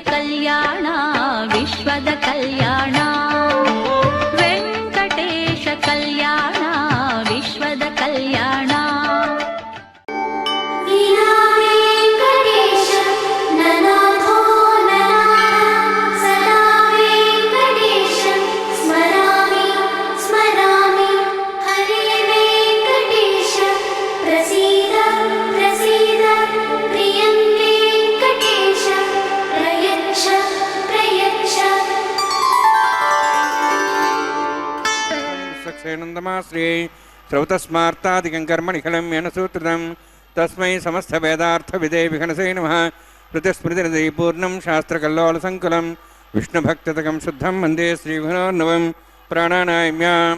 ಕಲ್ಯಾಣ ವಿಶ್ವದ ಕಲ್ಯಾಣ ವೆಂಕಟೇಶ ಕಲ್ಯಾಣ ವಿಶ್ವದ ಕಲ್ಯಾಣ శ్రీ శ్రౌతస్మార్తాదికం కర్మనిఖలం యన సూత్రితం తస్మై సమస్త వేదార్థ విదే విఘనసే నమః ప్రతిస్మృతిరది పూర్ణం శాస్త్రకల్లోల సంకులం విష్ణుభక్తకం శుద్ధం వందే శ్రీగుణోర్నవం ప్రాణానాయమ్యా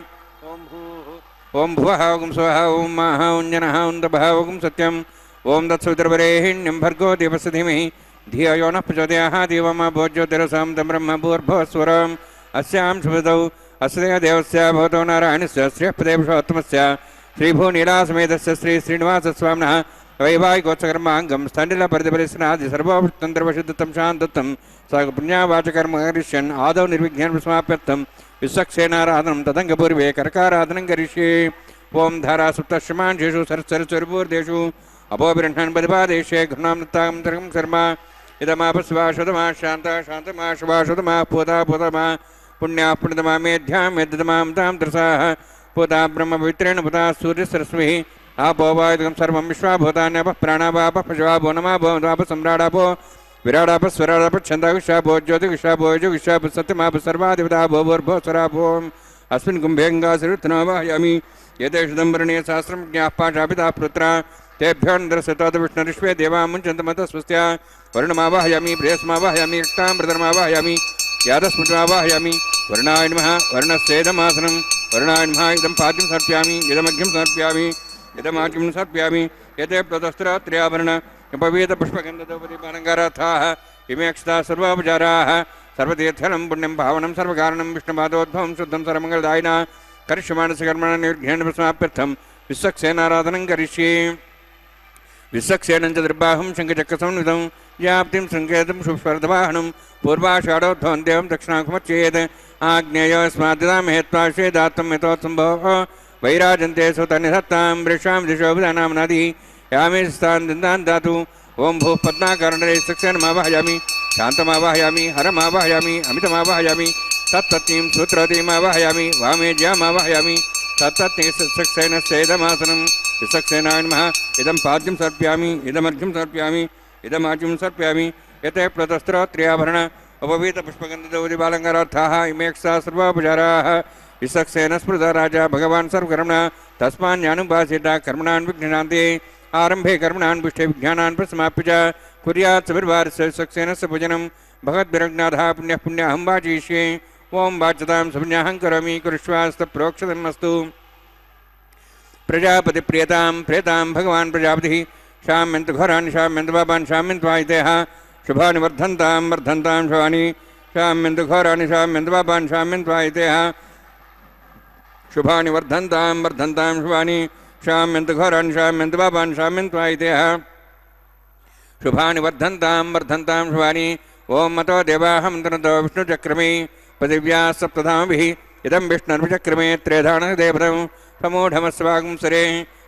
ఓం భువః ఓం స్వః ఓం మహ ఓం జనః ఓం తపః ఓం సత్యం ఓం తత్సవితుర్వరేణ్యం భర్గో దేవस्य ధీమహి ధియో యో నః ప్రచోదయాత్ దేవమా భోజ్యోతిరసాం తం బ్రహ్మ భూర్భువస్వరం అస్యాం శుభదౌ అస్య దేవస్య భవతో నారాయణస్య శ్రీపదేపుషోత్తమస్య శ్రీభూనీలాసమేతస్య శ్రీ శ్రీనివాసస్వామినః వైవాహికోత్సకర్మాంగం స్థండిల పరిధిపరిస్నాది సర్వోపతంత్రవశుద్ధం శాంతత్వం సగ పుణ్యావాచకర్మ కరిష్యన్ ఆదౌ నిర్విఘ్నం సమాప్యర్థం విశ్వక్సేనారాధనం తదంగపూర్వే కరకారాధనం కరిష్యే ఓం ధారా సుప్తశ్రమాన్ శేషు సరస్వరస్వరపూర్దేషు అపోబృహ్ణన్ పదిపాదేశే ఘృణాం తర్గం శర్మ ఇదమాపస్వాశుతమా శాంత శాంతమా శుభాశుతమా పూతా పూతమా పుణ్యా పుణ్యతమా మేధ్యాం యద్దమాం తాం త్రసాః పూతా బ్రహ్మ పవిత్రేణ పూతా సూర్యసరస్వీ ఆపో వాయుగం సర్వం విశ్వాభూతాన్యపః ప్రాణాపాపః పశువాపో నమాపో ద్వాప సమ్రాడాపో విరాడాప స్వరాడాప ఛందావిశ్వాపో జ్యోతివిశ్వాపో యోగిశ్వాప సత్యమాప సర్వాధిపతాపో భూర్భో స్వరాపో అస్మిన్ కుంభేంగాసిరుత్నవాహయామి ఏతేషు దంబరణీయ సహస్రం జ్ఞాః పాశాపితా పుత్రా తేభ్యోంద్రసతోత విష్ణురిష్వే దేవాముంచంతమత స్వస్త్య వరుణమావాహయామి ప్రేయస్మావాహయామి రక్తామృతమావాహయామి యాదస్మృతమావాహయామి వరుణాయ నమః వరుణస్యేదమాసనం వరుణాయ నమః ఇదం పాద్యం సమర్ప్యామి ఇదమగ్యం సమర్ప్యామి ఇదమాగ్యం సమర్ప్యామి ఏతే ప్రతస్త్రాత్ర్యాభరణ ఉపవీత పుష్పగంధోపదీపాలంకారార్థాః ఇమే అక్షతా సర్వోపచారాः సర్వతీర్థలం పుణ్యం భావనం సర్వకారణం విష్ణుపాదోద్భవం శుద్ధం సర్వమంగళదాయిన కరిష్యమానస్య కర్మణ నిర్ఘ్నేణ సమాప్యర్థం విశ్వక్సేనారాధనం కరిష్యే విశ్వక్సేనం చ దుర్బాహం శంఖచక్రసంవిధం వ్యాప్తిం సంకేతం శుభస్పర్ధవాహనం పూర్వాషాఢోద్ధవం దేవం దక్షిణాకుమచ్చేత్ ఆగ్నేయోస్మాద్దామేత్వాషేదాత్తం యథోత్సంభవ వైరాజంతే సుతనిధత్తాం వృషాం దిశోభిధానామ్నాది యామే స్థాన్ దిందాన్ దాతు ఓం భూః పద్మాకరణే సక్సేనమావాహయామి శాంతమావాహయామి హరమావాహయామి అమితమావాహయామి తత్తీం సూత్రవతీమావాహయామి వామేజ్యామావాహయామి తత్తేసక్సేనస్యేదమాసనం విశ్వక్సేనాయ నమః ఇదం పాద్యం సమర్ప్యామి ఇదమర్ఘ్యం సమర్ప్యామి ఇదమాజ్యం సమర్ప్యామి యతే ప్రతస్త్రోత్ర్యాభరణ ఉపవీత పుష్పగంధోపదీపాలంకారార్థాः ఇమే అక్షతా సర్వోపచారాः విశ్వక్సేన స్మృత రాజా భగవాన్ సర్వకర్మణ తస్మాన్యానుపాసేత కర్మణాన్ విఘ్నాంతే ఆరంభే కర్మణాన్ పుష్టే విజ్ఞానాన్ ప్రసమాప్య చ కుర్యాత్ సవిర్వారస్య విశ్వక్సేనస్య పూజనం భగవద్భిరజ్ఞాధः పుణ్యః పుణ్యాహం వాచయిష్యే ఓం వాచ్యతాం సుపుణ్యాహం కరోమి కురుష్వాస్త ప్రోక్షతమస్తు ప్రజాపతి ప్రియతాం ప్రేతాం భగవాన్ ప్రజాపతి శామ్యంతు ఘోరాన్ని శామ్యంతు పాపాన్ శామ్యంతు వాయితేః శుభాని వర్ధంతాం వర్ధంతాం శుభాని శామ్యంతు ఘోరాన్ని శామ్యంతు పాపాన్ శామ్యంతు వాయితేః శుభాని వర్ధంతాం వర్ధంతాం శుభాని శామ్యంతు ఘోరాన్ని శామ్యంతు పాపాన్ శామ్యంతు వాయితేః శుభాని వర్ధంతాం వర్ధంతాం శుభాని ఓం మతో దేవాహం తనతో విష్ణుచక్రమే పృథివ్యా సప్తధామభిః ఇదం విష్ణుర్విచక్రమే త్రేధానదేవతం సమూఢమస్వాగుంసరే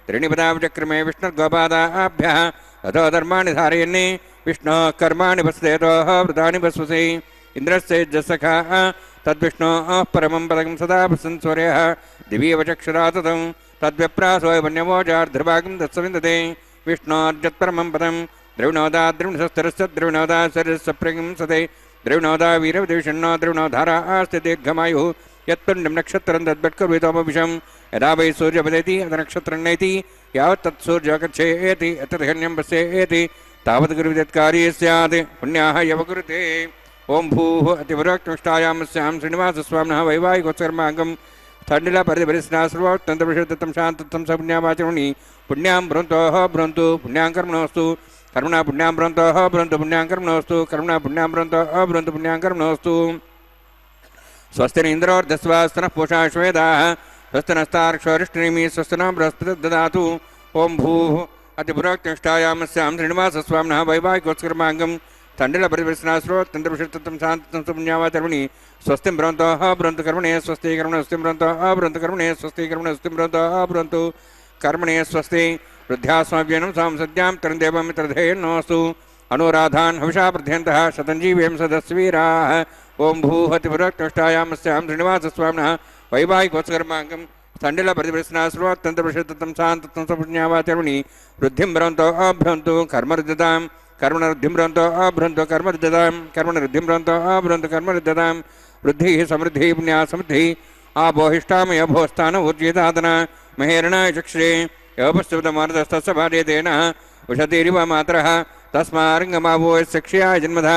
త్రిణిపదావిచక్రమే విష్ణుర్గోపాదాభ్యः తతో ధర్మాణి ధారయన్ని విష్ణోः కర్మాణి వసుదేతోः వృతాని వస్వసి ఇంద్రస్యైర్జసఖాः తద్విష్ణోः పరమం పదం సదా ప్రసంస్వర్యः దివీవచక్షురాతతం తద్విప్రాసోయ వన్యవోజార్ధృభాగం దత్సవిందతే విష్ణోర్జత్పరమం పదం ద్రవిణోదా ద్రవిణసస్తరస్య ద్రవిణోదా శరీరస్యప్రగం సతే ద్రవిణోదా వీరవిదిషణ్ణో ద్రవిణోధారా ఆస్తి దీర్ఘమాయుః యత్పుండం నక్షత్రం తద్భట్కర్వితోమవిషం యదా వై సూర్యపదేతి అత నక్షత్రం నైతి యావత్ తత్సూర్యగచ్చేతి యతర్హణ్యం పశ్యేతి తావత్ గురువిదత్కారీ స్యాత్ పుణ్యాః యవకురుతే ఓం భూః అతివరోక్తమిష్టాయామస్యాం శ్రీనివాసస్వామినः వైవాహికోత్సకర్మాంగం స్థండిల పరిధిపరిస్నా సర్వోత్తంత్రవిషుద్ధం శాంతత్వం సపుణ్యావాచరుణి పుణ్యాం భ్రంతోః భ్రంతు పుణ్యాం కర్మణోస్తు కర్మణా పుణ్యాం భ్రంతోః భ్రంతు పుణ్యాం కర్మణోస్తు కర్మణా పుణ్యాం భ్రంతోః భ్రంతు పుణ్యాం కర్మణోస్తు స్వస్తిన ఇంద్రోర్ధస్వాస్తనః పూషా శ్వేదాః స్వస్తినస్తార్క్షోరిష్ణిమి స్వస్తినా బృహస్పతిర్దదాతు ఓం భూః అతిపురోక్తమిష్టాయామస్యాం శ్రీనివాసస్వామినः వైవాహికోత్సకర్మాంగం ತಂಡಿಲ ಪರಿಪರಿಸನಾಸ್ರೋ ತಂತ್ರಪುಷತ್ತಂ ಶಾಂತಂ ಸುಪುಣ್ಯಾವಾಚರ್ಮಣಿ ಸ್ವಸ್ತಿ ಬ್ರವಂತಃ ಬ್ರಂತು ಕರ್ಮಣೆ ಸ್ವಸ್ತಿ ಕರ್ಮಣೆ ಸ್ವಸ್ತಿ ಬ್ರವಂತಃ ಬ್ರಂತು ಕರ್ಮಣೆ ಸ್ವಸ್ತಿ ಕರ್ಮಣೆ ಸ್ವಸ್ತಿ ಬ್ರವಂತಃ ಬ್ರಂತು ಕರ್ಮಣೆ ಸ್ವಸ್ತಿ ವೃದ್ಧಾಸ್ಮಾಭ್ಯನಂ ಸಾಂಸದ್ಯಾಂ ತರಂದೇವಂ ಮಿತ್ರಧೇನ್ನೋಸ್ತು ಅನುರಾಧಾನ್ ಹವಿಷಾ ಪ್ರಧ್ಯಂತಃ ಶತಂಜೀವೇಂ ಸದಸ್ವೀರಾಃ ಓಂ ಭೂಹತಿಪುರಕ್ತಷ್ಟಾಯಾಮಸ್ಯಾಂ ಶ್ರೀನಿವಾಸಸ್ವಾಮಿನಃ ವೈವಾಹಿಕೋತ್ಸಕರ್ಮಾಂಗಂ ತಂಡಿಲ ಪ್ರತಿಪರಿಸನಾಸ್ರೋ ತಂತ್ರಪುಷತ್ತಂ ಶಾಂತಂ ಸುಪುಣ್ಯಾವಾಚರ್ಮಣಿ ವೃದ್ಧಿಂ ಬ್ರವಂತೋ ಅಭ್ರಂತು ಕರ್ಮರುದ್ಧತಾಂ कर्मणवृद्धिं ब्रवन्तो अभ्रन्तो कर्मरुद्धतां कर्मणवृद्धिं ब्रवन्तो अभ्रन्तो कर्मरुद्धतां वृद्धिः समृद्धिः पुण्या समृद्धिः आपोहिष्टामय भोस्थान ऊर्जितादन महेरणाय चक्षुरे योपस्तुतमार्दस्तस्य भार्यतेन उषतीरिव मातरः तस्मारङ्गमावो यक्षयाय जन्मधा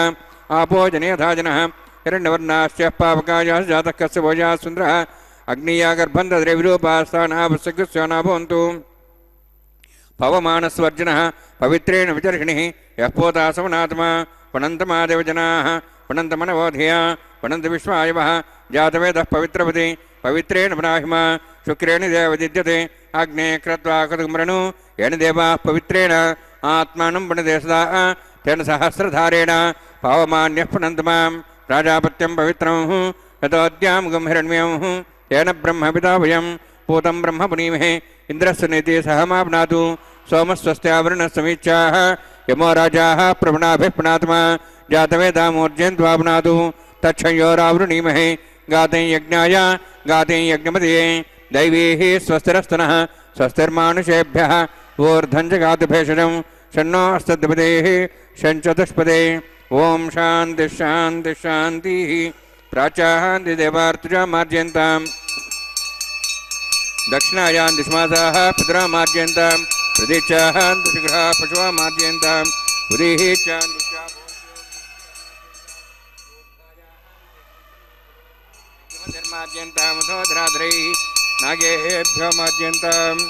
आपो जनयथा जनः हिरण्यवर्णाश्च पावकायाः जातः कस्य भोजाः सुन्दरः अग्निया गर्भं दद्रे विरूपास्तानावश्यकस्य न भवन्तु पवमानस्वर्जनः पवित्रेण विचर्षिणिः यः पोतासवनात्मा पणन्तमादेवजनाः पणन्तमनवोधिया पणन्तविश्वायवः जातवेदः पवित्रपति पवित्रेण ब्राह्मा शुक्रेण देवदिद्यते अग्ने कृत्वा कदुमरणु येन देवाः पवित्रेण आत्मानं पुनदे सदा तेन सहस्रधारेण पवमान्यः पुनन्तमां प्राजापत्यं पवित्रं यतोऽद्यां गंहिरण्यं येन ब्रह्मपिता वयं पूतं ब्रह्म पुनीमहे इंद्रस्य नीति सहमाप्नातु सोमस्वस्त्यावरणसमीक्षाः यमो राजाः प्रवणाभिः पुनात्मा जातवेदामूर्जयन्त्वाप्नातु तच्छयोरावृणीमहे गाते यज्ञाय गाते यज्ञमदये दैवीः स्वस्तिरस्तनः स्वस्तिर्मानुषेभ्यः ऊर्ध्वञ्जगातुभेषजं शन्नो अस्तद्पदेः शञ्चतुष्पदे ओम शान्ति शान्ति शान्तिः प्राचाहान्तिदेवार्तुजा मार्जयन्ताम् दक्षिणायां दिशमासाः पितरा मार्जयन्तां प्रदेशाः दुष्गृहा पशुवा मार्जयन्तां उदीः चार्जयन्तां उदोदराद्रैः नागेभ्यो मार्जयन्ताम्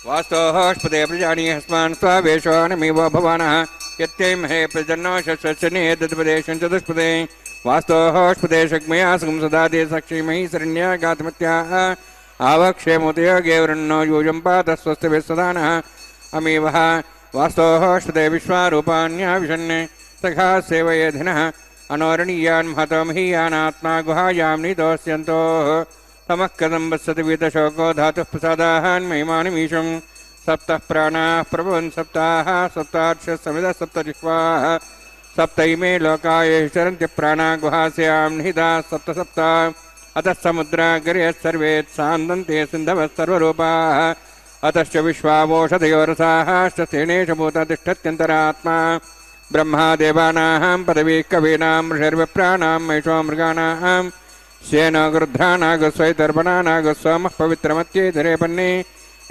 वास्तोष्पदे प्रजानी हस्मान् स्वावेशोऽनमिव भवानः यत्यैमहे प्रजन्नो शस्वशने दत्पदे चतुष्पदे वास्तोष्पदे शग्मया सुगं सदादे सक्षीमहि शरण्या गातमत्याः आवक्षेमोदयोगे वृण्णो यूजं पात स्वस्तिभिः सदानः अमीवः वास्तोष्पदे विश्वारूपाण्याविशन्ने सखा सेवयेधिनः अनोरणीयान् महतोमहीयानात्मा गुहायां नितोऽस्यन्तोः तमः कथं वत्सति वीतशोको धातुः प्रसादान्महिमानिमीशं सप्तः प्राणाः प्रभवन् सप्ताः सप्तार्षसमिदः सप्तजिह्वाः सप्तैमे लोकाय चरन्ति प्राणा गुहास्यां निहिताः सप्त सप्त अतः समुद्रागर्यः सर्वे सान्दन्ते सिन्धवः सर्वरूपाः अतश्च विश्वावोषधयोरसाः स्थेनेश भूता तिष्ठत्यन्तरात्मा ब्रह्मा देवानां पदवी कवीनां ऋषिर्विप्राणां महिषो मृगाणां श्येनो गृध्रानागस्वैतर्पणानागस्वामः पवित्रमत्येतरे पन्ने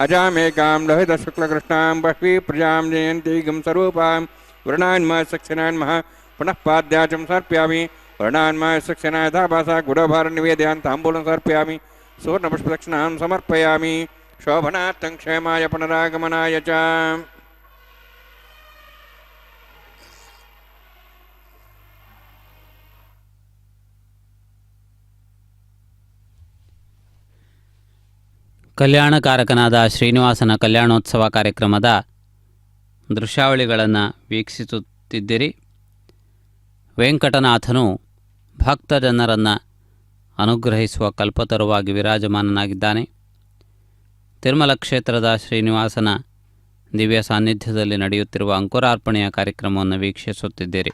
अजामेकां लोहितशुक्लकृष्णां बह्वी प्रजां जयन्तीगं स्वरूपां वर्णान्मः सक्षनान्मः पुनः पाद्याचं समर्पयामि वर्णान्मः सक्षना यथाभासा गुरोभारं निवेदयान् ताम्बूलं समर्पयामि सुवर्णपुष्पदक्षिणां समर्पयामि शोभनार्थं क्षेमाय पुनरागमनाय च ಕಲ್ಯಾಣಕಾರಕನಾದ ಶ್ರೀನಿವಾಸನ ಕಲ್ಯಾಣೋತ್ಸವ ಕಾರ್ಯಕ್ರಮದ ದೃಶ್ಯಾವಳಿಗಳನ್ನು ವೀಕ್ಷಿಸುತ್ತಿದ್ದಿರಿ. ವೆಂಕಟನಾಥನು ಭಕ್ತ ಜನರನ್ನು ಅನುಗ್ರಹಿಸುವ ಕಲ್ಪತರುವಾಗಿ ವಿರಾಜಮಾನನಾಗಿದ್ದಾನೆ. ತಿರುಮಲ ಕ್ಷೇತ್ರದ ಶ್ರೀನಿವಾಸನ ದಿವ್ಯ ಸಾನ್ನಿಧ್ಯದಲ್ಲಿ ನಡೆಯುತ್ತಿರುವ ಅಂಕುರಾರ್ಪಣೆಯ ಕಾರ್ಯಕ್ರಮವನ್ನು ವೀಕ್ಷಿಸುತ್ತಿದ್ದೀರಿ.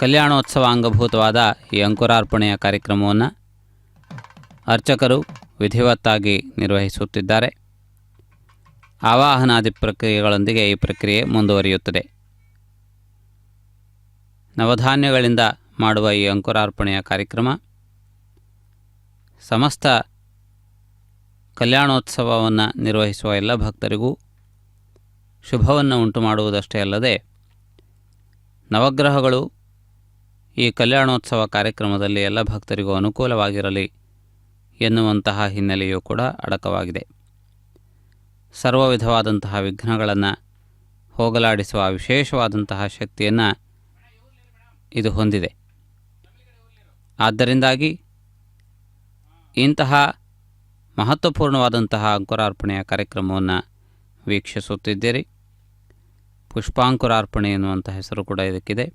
ಕಲ್ಯಾಣೋತ್ಸವ ಅಂಗಭೂತವಾದ ಈ ಅಂಕುರಾರ್ಪಣೆಯ ಕಾರ್ಯಕ್ರಮವನ್ನು ಅರ್ಚಕರು ವಿಧಿವತ್ತಾಗಿ ನಿರ್ವಹಿಸುತ್ತಿದ್ದಾರೆ. ಆವಾಹನಾದಿ ಪ್ರಕ್ರಿಯೆಗಳೊಂದಿಗೆ ಈ ಪ್ರಕ್ರಿಯೆ ಮುಂದುವರಿಯುತ್ತದೆ. ನವಧಾನ್ಯಗಳಿಂದ ಮಾಡುವ ಈ ಅಂಕುರಾರ್ಪಣೆಯ ಕಾರ್ಯಕ್ರಮ ಸಮಸ್ತ ಕಲ್ಯಾಣೋತ್ಸವವನ್ನು ನಿರ್ವಹಿಸುವ ಎಲ್ಲ ಭಕ್ತರಿಗೂ ಶುಭವನ್ನು ಉಂಟು ಮಾಡುವುದಷ್ಟೇ ಅಲ್ಲದೆ ನವಗ್ರಹಗಳು ಈ ಕಲ್ಯಾಣೋತ್ಸವ ಕಾರ್ಯಕ್ರಮದಲ್ಲಿ ಎಲ್ಲ ಭಕ್ತರಿಗೂ ಅನುಕೂಲವಾಗಿರಲಿ ಎನ್ನುವಂತಹ ಹಿನ್ನೆಲೆಯೂ ಕೂಡ ಅಡಕವಾಗಿದೆ. ಸರ್ವ ವಿಧವಾದಂತಹ ವಿಘ್ನಗಳನ್ನು ಹೋಗಲಾಡಿಸುವ ವಿಶೇಷವಾದಂತಹ ಶಕ್ತಿಯನ್ನು ಇದು ಹೊಂದಿದೆ. ಆದ್ದರಿಂದಾಗಿ ಇಂತಹ ಮಹತ್ವಪೂರ್ಣವಾದಂತಹ ಅಂಕುರಾರ್ಪಣೆಯ ಕಾರ್ಯಕ್ರಮವನ್ನು ವೀಕ್ಷಿಸುತ್ತಿದ್ದೀರಿ. ಪುಷ್ಪಾಂಕುರಾರ್ಪಣೆ ಎನ್ನುವಂಥ ಹೆಸರು ಕೂಡ ಇದಕ್ಕಿದೆ.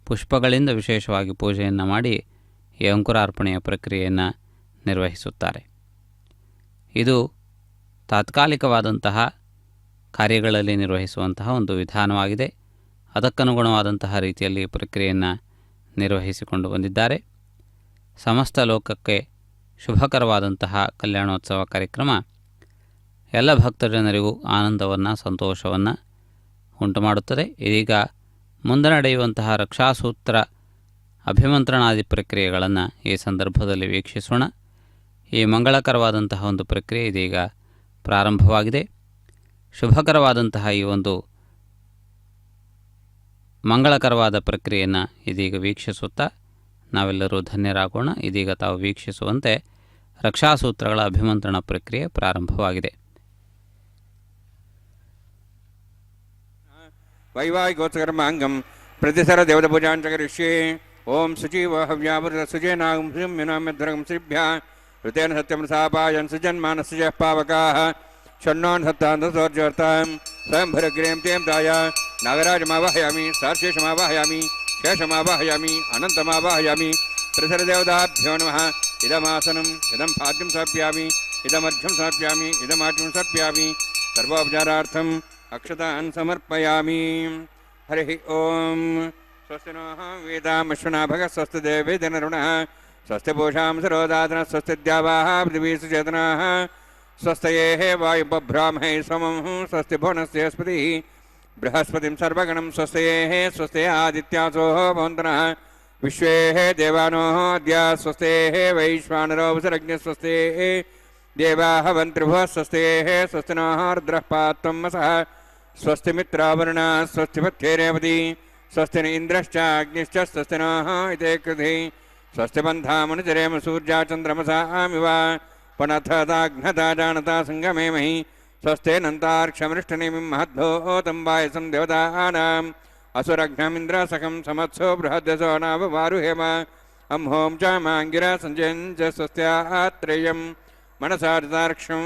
ಪುಷ್ಪಗಳಿಂದ ವಿಶೇಷವಾಗಿ ಪೂಜೆಯನ್ನು ಮಾಡಿ ಈ ಅಂಕುರಾರ್ಪಣೆಯ ಪ್ರಕ್ರಿಯೆಯನ್ನು ನಿರ್ವಹಿಸುತ್ತಾರೆ. ಇದು ತಾತ್ಕಾಲಿಕವಾದಂತಹ ಕಾರ್ಯಗಳಲ್ಲಿ ನಿರ್ವಹಿಸುವಂತಹ ಒಂದು ವಿಧಾನವಾಗಿದೆ. ಅದಕ್ಕನುಗುಣವಾದಂತಹ ರೀತಿಯಲ್ಲಿ ಈ ಪ್ರಕ್ರಿಯೆಯನ್ನು ನಿರ್ವಹಿಸಿಕೊಂಡು ಬಂದಿದ್ದಾರೆ. ಸಮಸ್ತ ಲೋಕಕ್ಕೆ ಶುಭಕರವಾದಂತಹ ಕಲ್ಯಾಣೋತ್ಸವ ಕಾರ್ಯಕ್ರಮ ಎಲ್ಲ ಭಕ್ತಜನರಿಗೂ ಆನಂದವನ್ನು, ಸಂತೋಷವನ್ನು ಉಂಟು ಮಾಡುತ್ತದೆ. ಇದೀಗ ಮುಂದೆ ನಡೆಯುವಂತಹ ರಕ್ಷಾಸೂತ್ರ ಅಭಿಮಂತ್ರಣಾದಿ ಪ್ರಕ್ರಿಯೆಗಳನ್ನು ಈ ಸಂದರ್ಭದಲ್ಲಿ ವೀಕ್ಷಿಸೋಣ. ಈ ಮಂಗಳಕರವಾದಂತಹ ಒಂದು ಪ್ರಕ್ರಿಯೆ ಇದೀಗ ಪ್ರಾರಂಭವಾಗಿದೆ. ಶುಭಕರವಾದಂತಹ ಈ ಒಂದು ಮಂಗಳಕರವಾದ ಪ್ರಕ್ರಿಯೆಯನ್ನು ಇದೀಗ ವೀಕ್ಷಿಸುತ್ತಾ ನಾವೆಲ್ಲರೂ ಧನ್ಯರಾಗೋಣ. ಇದೀಗ ತಾವು ವೀಕ್ಷಿಸುವಂತೆ ರಕ್ಷಾಸೂತ್ರಗಳ ಅಭಿಮಂತ್ರಣ ಪ್ರಕ್ರಿಯೆ ಪ್ರಾರಂಭವಾಗಿದೆ. ವೈವಾಹಿಕೋತ್ಸಕರ್ಮಾಂಗಂ ಪ್ರತಿಸರ ದೇವತಪೂಜಾಂಚ ಕರಿಷ್ಯೆ. ಓಂ ಶುಚೀವ ಹವ್ಯಾವೃತ ಸುಜೇನಾಗಂ ಮಿನಾಮ್ಯಧ್ವರಗಂ ಶ್ರೀಭ್ಯ ಋತೇನ ಸತ್ಯಂ ಸಾಪಾಯನ್ ಸುಜನ್ಮಾನಸ್ಯ ಪಾವಕಾಃ ಷಣ್ಣೋನ್ ಸತ್ತಾಂತೋರ್ಜರ್ತಾಂ ಸ್ವಯಂ ಭರಗ್ರೇಂ ತೇಂ ತಾಯ ನಾಗರಾಜಮಾವಾಹಯಾಮಿ ಸಾರ್ಶೇಷಮಾವಾಹಯಾಮಿ ಶೇಷಮಾವಾಹಯಾಮಿ ಅನಂತಮಾವಾಹಯಾಮಿ. ಪ್ರಸರದೇವತಾಭ್ಯೋ ನಮಃ. ಇದಮಾಸನಂ ಇದಂ ಪಾದ್ಯಂ ಸಮರ್ಪ್ಯಾಮಿ ಇದಮರ್ಘ್ಯಂ ಸಮರ್ಪ್ಯಾಮಿ ಇದಮಾಟ್ಯಂ ಸಮರ್ಪ್ಯಾಮಿ. ಸರ್ವೋಪಚಾರಾರ್ಥಂ ಅಕ್ಷತಾನ್ ಸಮರ್ಪಯಾಮಿ. ಹರಿ ಓಂ. ಸ್ವಸ್ತಿ ನಃ ವೇದಾಮಶ್ವನಾ ಭಗ ಸ್ವಸ್ತಿ ದೇವೇದನರುಣಃ ಸ್ವಸ್ತಿ ಪೂಷಾಂ ಸರೋದಾತನಃ ಸ್ವಸ್ತಿ ದ್ಯಾವಾಃ ಪೃಥಿವೀ ಸುಚೇತನಾಃ ಸ್ವಸ್ತಯೇಃ ವಾಯುಪಭ್ರಾಮಹೈ ಸಮಂ ಸ್ವಸ್ತಿ ಭುವನಸ್ಯ ಸ್ಪತಿಃ ಬೃಹಸ್ಪತಿಂ ಸರ್ವಗಣಂ ಸ್ವಸ್ತಯೇಃ ಸ್ವಸ್ತಿಃ ಆದಿತ್ಯಾಸೋ ಭವಂತನಃ ವಿಶ್ವೇಃ ದೇವಾನೋಃ ಅದ್ಯ ಸ್ವಸ್ತೇಃ ವೈಶ್ವಾನರೋ ವಸುರಗ್ನಿಃ ಸ್ವಸ್ತೇಃ ದೇವಾಃ ವಂತ್ರಿಭುವಃ ಸ್ವಸ್ತೇಃ ಸ್ವಸ್ತಿ ನಃ ರುದ್ರಃ ಪಾತ್ವಂ ವಸಃ ಸ್ವಸ್ತಿ ಮಿತ್ರಾವರುಣ ಸ್ವಸ್ತಿ ಪಥ್ಯೇ ರೇವತಿ ಸ್ವಸ್ತಿ ನ ಇಂದ್ರಶ್ಚ ಅಗ್ನಿಶ್ಚ ಸ್ವಸ್ತಿ ನಃ ಇತಿ ಕೃಧಿ ಸ್ವಸ್ತಿ ಬಂಧಾಮನುಚರೇಮ ಸೂರ್ಯಾ ಚಂದ್ರಮಸಾಮಿವ ಪುನಃತಾಘ್ನತಾ ಜಾನತಾ ಸಂಗಮೇ ಮಹಿ ಸ್ವಸ್ಥೇನಂತಾರ್ಕ್ಷಮೃಷ್ಟನೇಮಿಂ ಮಹದ್ಭೂತಂ ವಾಯಸಂ ದೇವತಾನಾಂ ಅಸುರಘ್ನಮಿಂದ್ರ ಸಖಂ ಸಮತ್ಸೋ ಬೃಹದ್ಯಸೋ ನಾವವಾರುಹೇಮ ಅಂಹೋಂ ಚ ಮಾಂಗಿರ ಸಂಜಯಂಚ ಸ್ವಸ್ತ್ಯಾತ್ರೇಯಂ ಮನಸಾರ್ತಾರ್ಕ್ಷಂ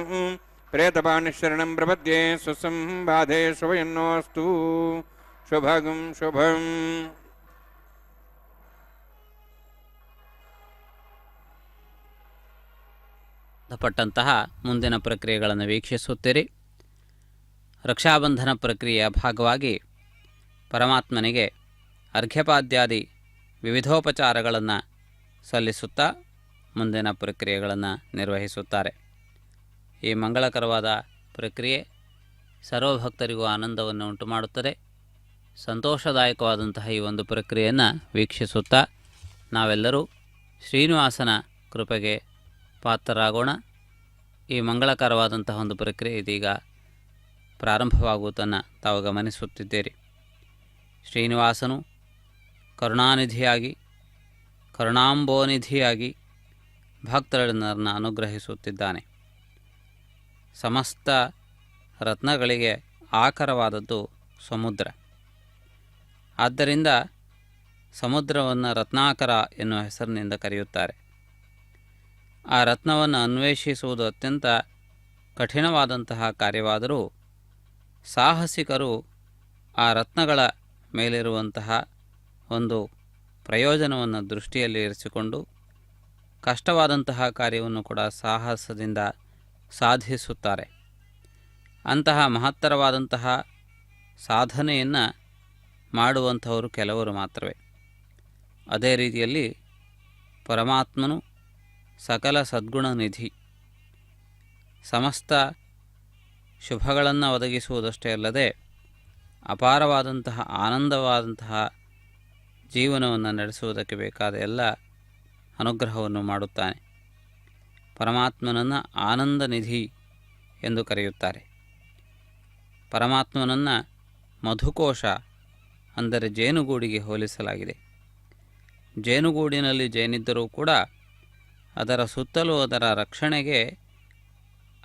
ಪ್ರೇತಪಾಣಿಶರಣಂ ಪ್ರಪದ್ಯೆ ಸ್ವಸಂಬಾಧೆ ಶುಭಯನ್ನೋಸ್ತು. ಶುಭಗಂ ಶುಭಂ. ಪಟ್ಟಂತಹ ಮುಂದಿನ ಪ್ರಕ್ರಿಯೆಗಳನ್ನು ವೀಕ್ಷಿಸುತ್ತೀರಿ. ರಕ್ಷಾಬಂಧನ ಪ್ರಕ್ರಿಯೆಯ ಭಾಗವಾಗಿ ಪರಮಾತ್ಮನಿಗೆ ಅರ್ಘ್ಯಪಾದ್ಯಾದಿ ವಿವಿಧೋಪಚಾರಗಳನ್ನು ಸಲ್ಲಿಸುತ್ತಾ ಮುಂದಿನ ಪ್ರಕ್ರಿಯೆಗಳನ್ನು ನಿರ್ವಹಿಸುತ್ತಾರೆ. ಈ ಮಂಗಳಕರವಾದ ಪ್ರಕ್ರಿಯೆ ಸರ್ವಭಕ್ತರಿಗೂ ಆನಂದವನ್ನು ಉಂಟು ಮಾಡುತ್ತದೆ. ಸಂತೋಷದಾಯಕವಾದಂತಹ ಈ ಒಂದು ಪ್ರಕ್ರಿಯೆಯನ್ನು ವೀಕ್ಷಿಸುತ್ತಾ ನಾವೆಲ್ಲರೂ ಶ್ರೀನಿವಾಸನ ಕೃಪೆಗೆ ಪಾತ್ರರಾಗೋಣ. ಈ ಮಂಗಳಕರವಾದಂತಹ ಒಂದು ಪ್ರಕ್ರಿಯೆ ಇದೀಗ ಪ್ರಾರಂಭವಾಗುವುದನ್ನು ತಾವು ಗಮನಿಸುತ್ತಿದ್ದೀರಿ. ಶ್ರೀನಿವಾಸನು ಕರುಣಾನಿಧಿಯಾಗಿ, ಕರುಣಾಂಬೋನಿಧಿಯಾಗಿ ಭಕ್ತರನ್ನು ಅನುಗ್ರಹಿಸುತ್ತಿದ್ದಾನೆ. ಸಮಸ್ತ ರತ್ನಗಳಿಗೆ ಆಕರವಾದದ್ದು ಸಮುದ್ರ. ಆದ್ದರಿಂದ ಸಮುದ್ರವನ್ನು ರತ್ನಾಕರ ಎನ್ನುವ ಹೆಸರಿನಿಂದ ಕರೆಯುತ್ತಾರೆ. ಆ ರತ್ನವನ್ನು ಅನ್ವೇಷಿಸುವುದು ಅತ್ಯಂತ ಕಠಿಣವಾದಂತಹ ಕಾರ್ಯವಾದರೂ ಸಾಹಸಿಕರು ಆ ರತ್ನಗಳ ಮೇಲಿರುವಂತಹ ಒಂದು ಪ್ರಯೋಜನವನ್ನು ದೃಷ್ಟಿಯಲ್ಲಿ ಇರಿಸಿಕೊಂಡು ಕಷ್ಟವಾದಂತಹ ಕಾರ್ಯವನ್ನು ಕೂಡ ಸಾಹಸದಿಂದ ಸಾಧಿಸುತ್ತಾರೆ. ಅಂತಹ ಮಹತ್ತರವಾದಂತಹ ಸಾಧನೆಯನ್ನು ಮಾಡುವಂಥವರು ಕೆಲವರು ಮಾತ್ರವೇ. ಅದೇ ರೀತಿಯಲ್ಲಿ ಪರಮಾತ್ಮನು ಸಕಲ ಸದ್ಗುಣ ನಿಧಿ, ಸಮಸ್ತ ಶುಭಗಳನ್ನು ಒದಗಿಸುವುದಷ್ಟೇ ಅಲ್ಲದೆ ಅಪಾರವಾದಂತಹ ಆನಂದವಾದಂತಹ ಜೀವನವನ್ನು ನಡೆಸುವುದಕ್ಕೆ ಬೇಕಾದ ಎಲ್ಲ ಅನುಗ್ರಹವನ್ನು ಮಾಡುತ್ತಾನೆ. ಪರಮಾತ್ಮನನ್ನು ಆನಂದ ನಿಧಿ ಎಂದು ಕರೆಯುತ್ತಾರೆ. ಪರಮಾತ್ಮನನ್ನು ಮಧುಕೋಶ ಅಂದರೆ ಜೇನುಗೂಡಿಗೆ ಹೋಲಿಸಲಾಗಿದೆ. ಜೇನುಗೂಡಿನಲ್ಲಿ ಜೇನಿದ್ದರೂ ಕೂಡ ಅದರ ಸುತ್ತಲೂ ಅದರ ರಕ್ಷಣೆಗೆ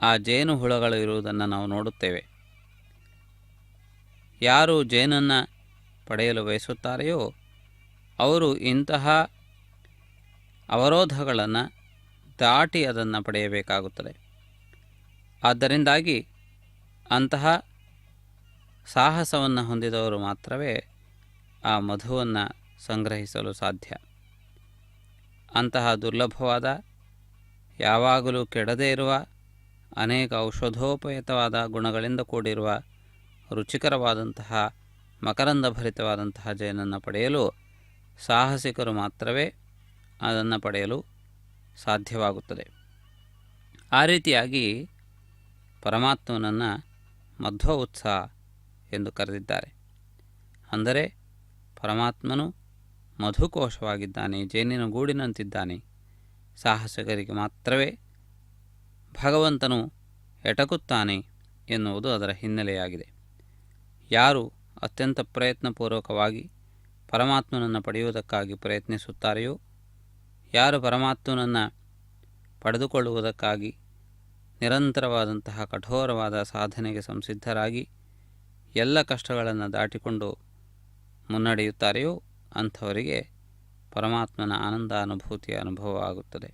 ಆ ಜೇನು ಹುಳಗಳು ಇರುವುದನ್ನು ನಾವು ನೋಡುತ್ತೇವೆ. ಯಾರು ಜೇನನ್ನು ಪಡೆಯಲು ಬಯಸುತ್ತಾರೆಯೋ ಅವರು ಇಂತಹ ಅವರೋಧಗಳನ್ನು ದಾಟಿ ಅದನ್ನು ಪಡೆಯಬೇಕಾಗುತ್ತದೆ. ಆದ್ದರಿಂದಾಗಿ ಅಂತಹ ಸಾಹಸವನ್ನು ಹೊಂದಿದವರು ಮಾತ್ರವೇ ಆ ಮಧುವನ್ನು ಸಂಗ್ರಹಿಸಲು ಸಾಧ್ಯ. ಅಂತಹ ದುರ್ಲಭವಾದ, ಯಾವಾಗಲೂ ಕೆಡದೇ ಇರುವ, ಅನೇಕ ಔಷಧೋಪಯುಕ್ತವಾದ ಗುಣಗಳಿಂದ ಕೂಡಿರುವ ರುಚಿಕರವಾದಂತಹ ಮಕರಂದಭರಿತವಾದಂತಹ ಜೇನನ್ನು ಪಡೆಯಲು ಸಾಹಸಿಕರು ಮಾತ್ರವೇ ಅದನ್ನು ಪಡೆಯಲು ಸಾಧ್ಯವಾಗುತ್ತದೆ. ಆ ರೀತಿಯಾಗಿ ಪರಮಾತ್ಮನನ್ನು ಮಧ್ವ ಉತ್ಸಾಹ ಎಂದು ಕರೆದಿದ್ದಾರೆ. ಅಂದರೆ ಪರಮಾತ್ಮನು ಮಧುಕೋಶವಾಗಿದ್ದಾನೆ, ಜೇನಿನ ಗೂಡಿನಂತಿದ್ದಾನೆ. ಸಾಹಸಿಕರಿಗೆ ಮಾತ್ರವೇ ಭಗವಂತನು ಎಟಕುತ್ತಾನೆ ಎನ್ನುವುದು ಅದರ ಹಿನ್ನೆಲೆಯಾಗಿದೆ. ಯಾರು ಅತ್ಯಂತ ಪ್ರಯತ್ನಪೂರ್ವಕವಾಗಿ ಪರಮಾತ್ಮನನ್ನು ಪಡೆಯುವುದಕ್ಕಾಗಿ ಪ್ರಯತ್ನಿಸುತ್ತಾರೆಯೋ, ಯಾರು ಪರಮಾತ್ಮನನ್ನು ಪಡೆದುಕೊಳ್ಳುವುದಕ್ಕಾಗಿ ನಿರಂತರವಾದಂತಹ ಕಠೋರವಾದ ಸಾಧನೆಗೆ ಸಂಸಿದ್ಧರಾಗಿ ಎಲ್ಲ ಕಷ್ಟಗಳನ್ನು ದಾಟಿಕೊಂಡು ಮುನ್ನಡೆಯುತ್ತಾರೆಯೋ ಅಂಥವರಿಗೆ ಪರಮಾತ್ಮನ ಆನಂದ ಅನುಭೂತಿಯ ಅನುಭವ ಆಗುತ್ತದೆ.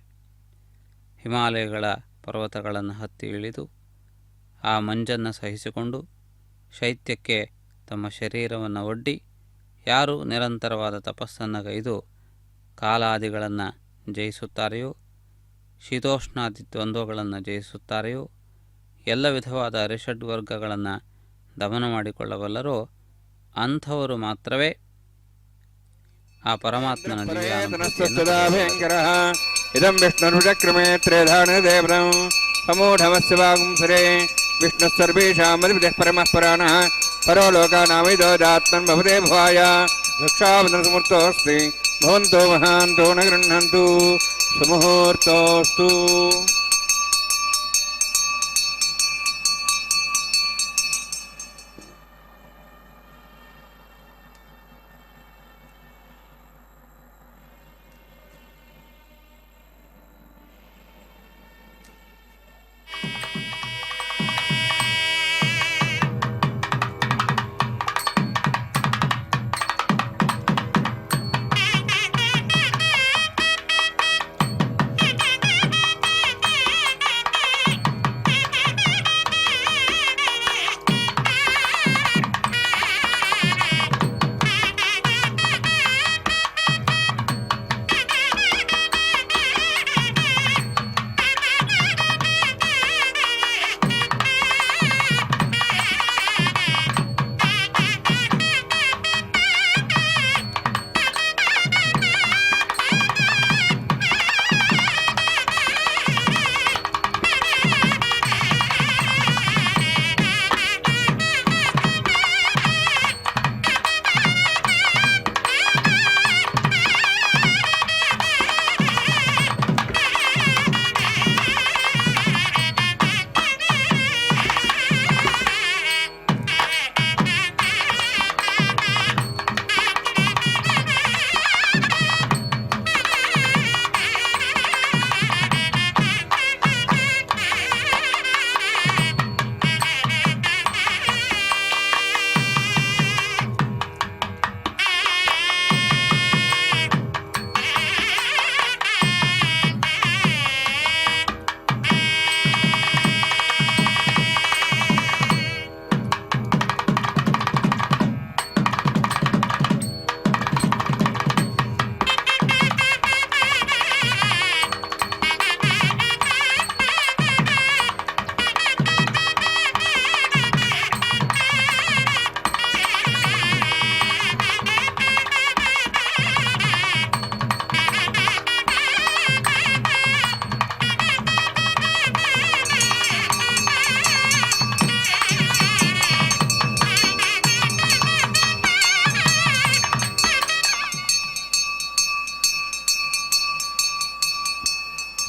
ಹಿಮಾಲಯಗಳ ಪರ್ವತಗಳನ್ನು ಹತ್ತಿ ಇಳಿದು ಆ ಮಂಜನ್ನು ಸಹಿಸಿಕೊಂಡು ಶೈತ್ಯಕ್ಕೆ ತಮ್ಮ ಶರೀರವನ್ನು ಒಡ್ಡಿ ಯಾರು ನಿರಂತರವಾದ ತಪಸ್ಸನ್ನು ಗೈದು ಕಾಲಾದಿಗಳನ್ನು ಜಯಿಸುತ್ತಾರೆಯೋ, ಶೀತೋಷ್ಣಾದಿ ದ್ವಂದ್ವಗಳನ್ನು ಜಯಿಸುತ್ತಾರೆಯೋ, ಎಲ್ಲ ವಿಧವಾದ ಅರಿಷಡ್ವರ್ಗಗಳನ್ನು ದಮನ ಮಾಡಿಕೊಳ್ಳಬಲ್ಲರೋ ಅಂಥವರು ಮಾತ್ರವೇ ಆ ಪರಮಾತ್ಮನ ಇದಂ ವಿಷ್ಣುರುಚಕ್ರಮೇ ತ್ರೇಧಾನದೇವಂ ಸಮೂಢಮಸ್ಯ ವಾಗುಂಸರೆ ವಿಷ್ಣು ಸರ್ವೇಷಾಮಧಿಪತಿಃ ಪರಮಃ ಪುರಾಣಃ ಪರೋ ಲೋಕಾನಾಮಿದೋದಾತ್ಮನ್ ಭವದೇ ಭವಾಯ ರಕ್ಷಾಬಂಧನಸಮೂರ್ತೋಸ್ತಿ ಭವಂತೋ ಮಹಾಂತೋ ನ ಗೃಹ್ಣಂತು ಸುಮುಹೂರ್ತೋಸ್ತು.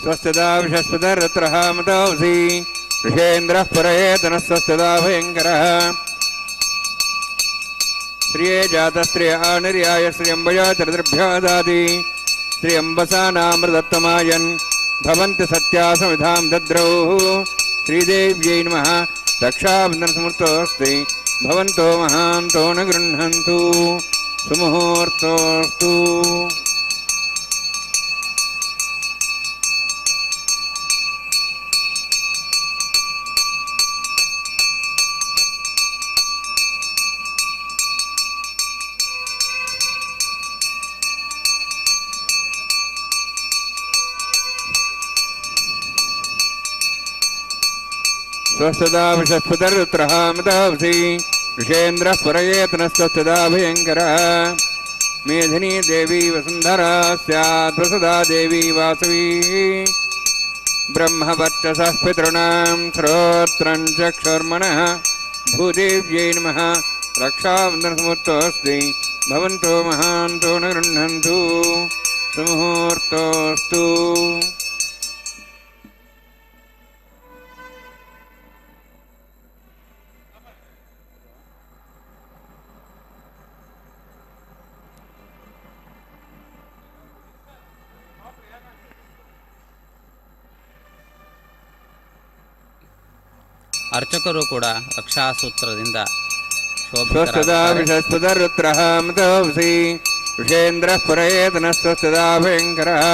ಸ್ವಸ್ಥದಾ ವಿಷಸ್ಪದರತ್ರಃ ಮತೌಸಿ ಋಷೇಂದ್ರಃ ಪರಯೇತನಃ ಸ್ವಸ್ಥದಾ ಭಯಂಕರಃ ಶ್ರಿಯೇ ಜಾತಸ್ತ್ರಿಯ ನಿರ್ಯಾಯ ಶ್ರಿಯಂಬಯಾಚರದ್ರಭ್ಯಾದಾದಿ ಶ್ರಿಯಂಬಸಾನಾಮೃತತ್ತಮಾಯನ್ ಭವಂತಿ ಸತ್ಯಾ ಸಮಿಧಾಂ ದದ್ರೌ ಶ್ರೀದೇವ್ಯೈ ನಮಃ ರಕ್ಷಾಬಂಧನಸಮೃತೋಸ್ತಿ ಭವಂತೋ ಮಹಾಂತೋ ನ ಗೃಹ್ಣಂತು ಸುಮುಹೂರ್ತೋಸ್ತು. स्वस्तदा विशस्पतिरुत्रः मतावसि ऋषेन्द्रः पुरयेतनस्तस्तदा भयङ्करः मेधिनी देवी वसुन्धरा स्यात् वसुधा देवी वासवी ब्रह्मवर्चसः पितॄणां श्रोत्रं चक्षुर्मनः भूदेव्यै नमः रक्षाबन्धनसमुत्तोऽस्ति भवन्तो महान्तो न गृह्णन्तु सुमुहूर्तोऽस्तु ಅರ್ಚಕರು ಕೂಡ ರಕ್ಷಾಸೂತ್ರದಿಂದ ಸ್ವಸ್ತದಾ ವಿಶಸ್ಪತಿರುತ್ರಃ ಮತೋऽಸಿ ಋಷೇಂದ್ರಃ ಪುರಯೇತನಸ್ತಸ್ತದಾ ಭಯಂಕರಃ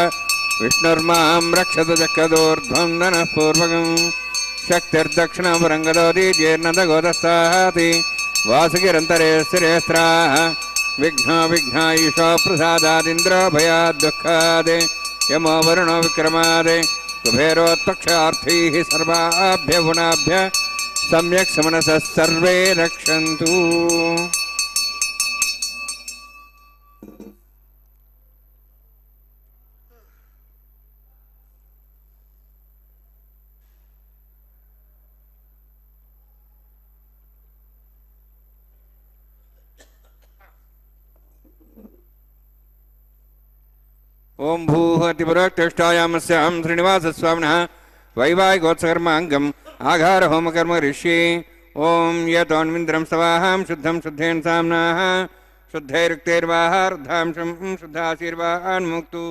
ವಿಷ್ಣುರ್ಮಾಂ ರಕ್ಷತ ಚಕ್ರದೋರ್ಧ್ವಂ ಧನಃ ಪೂರ್ವಕಂ ಶಕ್ತಿರ್ದಕ್ಷಿಣಪರಂಗದೋದಿ ಜೀರ್ಣದಗೋದಸ್ತಾತಿ ವಾಸುಗಿರಂತರೇ ಸ್ಥಿರೇಸ್ತ್ರಾಃ ವಿಘ್ನಾಯುಷೋ ಪ್ರಸಾದಾದಿಂದ್ರೋ ಭಯಾದ್ ದುಃಖಾದೆ ಯಮೋ ವರುಣೋ ವಿಕ್ರಮಾದೆ ಕುಬೇರೋತ್ಪಕ್ಷಾರ್ಥೈಃ ಸರ್ವಾಭ್ಯ ಗುಣಾಭ್ಯ सम्यक् समनसः सर्वे रक्षन्तु ओम भूः अतिपुरोक्तिष्ठायामस्यां श्रीनिवासस्वामिनः वैवाहिकोत्सकर्माङ्गम् आघार होमकर्म ऋषि ओं यतोन्विन्द्रं सवाहां शुद्धं शुद्धेन साम्नाः शुद्धैरुक्तैर्वाहार्धांशं शुद्धाशीर्वान्मुक्तु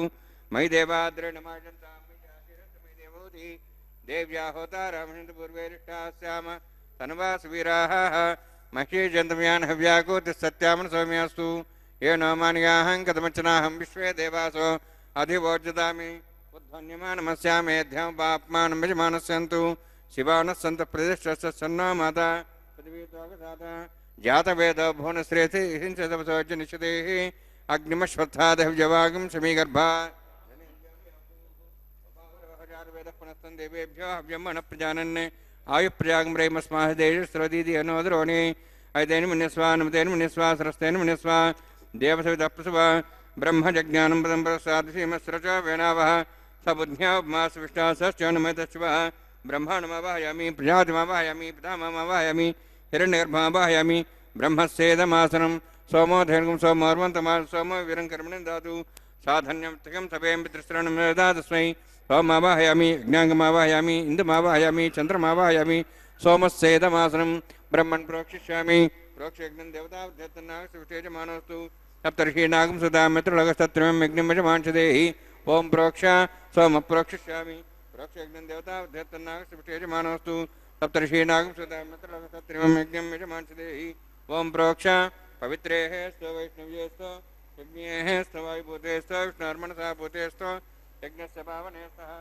मयि देवाद्रेणमाजन्तां मयि देवोति देव्या होतारामहिन्दपूर्वैरिष्टास्याम तनुवासवीराः मह्येजन्तमयान् हव्याकोतिस्सत्यामन सौम्यास्तु येन मानयाहं कथमचनाहं विश्वे देवासो अधिवोज्यतामि उद्ध्वन्यमानमस्यामेध्यं पाप्मानं यजमानस्यन्तु शिवानः सन्तः प्रतिष्ठस्य सन्नो माता पृथिवीत्वागसाता जातवेदो भुवनश्रेति हिंसतपसोज्य निश्चितेः अग्निमश्वत्थादहव्यवागं शमीगर्भा वेदः पुनस्तन् देवेभ्यो हव्यं मनः प्रजानन् आयुप्रजागं रेमस्माः देशस्रवदीति अनोदरोणि ऐतेन मुनिस्वा नमतेन मुनिस्वा सरस्तेन मुनिस्वा देवसविदप्रसुवा ब्रह्मजज्ञानं पदं प्रसादसीमस्रच वेणावः सबुद्ध्यामासविष्टासश्चनमतश्वः ब्रह्माणमावाहयामि प्रजातिमावाहयामि पितामहमावाहयामि हिरण्यगर्भमावाहयामि ब्रह्मस्येदमासनं सोमो धैर्यं सोमोर्वन्तमा सोमो वीरङ्कर्मणं दातु साधन्यं सभें पितृश्रणं ददातस्मै सोमावाहयामि ज्ञाङ्गमावाहयामि इन्दुमावाहयामि चन्द्रमावाहयामि सोमस्येदमासनं ब्रह्मन् प्रोक्षिष्यामि प्रोक्षयज्ञं देवतावध्यतनागसुष्टेजमानोऽस्तु सप्तर्षीणागं सुधामित्रलगस्तत्रिमं यज्ञं यजमांशदेहि ओं प्रोक्ष सोम प्रोक्षिष्यामि प्रोक्षयज्ञं देवतावध्यतनागसुष्टेजमानोऽस्तु सप्तर्षीणागं सुधामित्रलगस्तत्रिमं यज्ञं यजमांशदेहि ओं प्रोक्ष पवित्रेः स्व वैष्णव्येस्व यज्ञेः स्व वायुभूतेस्व विष्णुर्मनसा भूतेस्व यज्ञस्य पावनेस्तः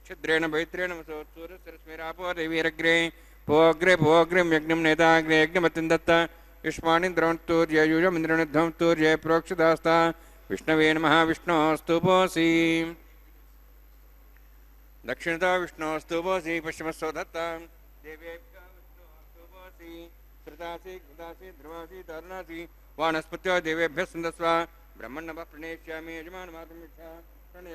छिद्रेण पवित्रेण सूर्यस्मिरापो देवीरग्रे पोग्रे पोग्रिं यज्ञं नेताग्रे यज्ञमतिं दत्त युष्माणिन्द्रवन्तूर्ययुजमिन्द्रनिध्वं तूर्य प्रोक्षदास्ता विष्णवे नमः विष्णोस्तुपोऽसि दक्षिणतो विष्णोस्तुपोऽसि पश्चिमस्सो दत्ता देवेभ्यो विष्णोस्तुपोऽसि श्रुतासि कृतासि ध्रुवासि तरुणासि वानस्पत्यो देवेभ्यः सुन्दस्व ब्रह्मण्णवः प्रणेष्यामि यजमानमातुमिच्छा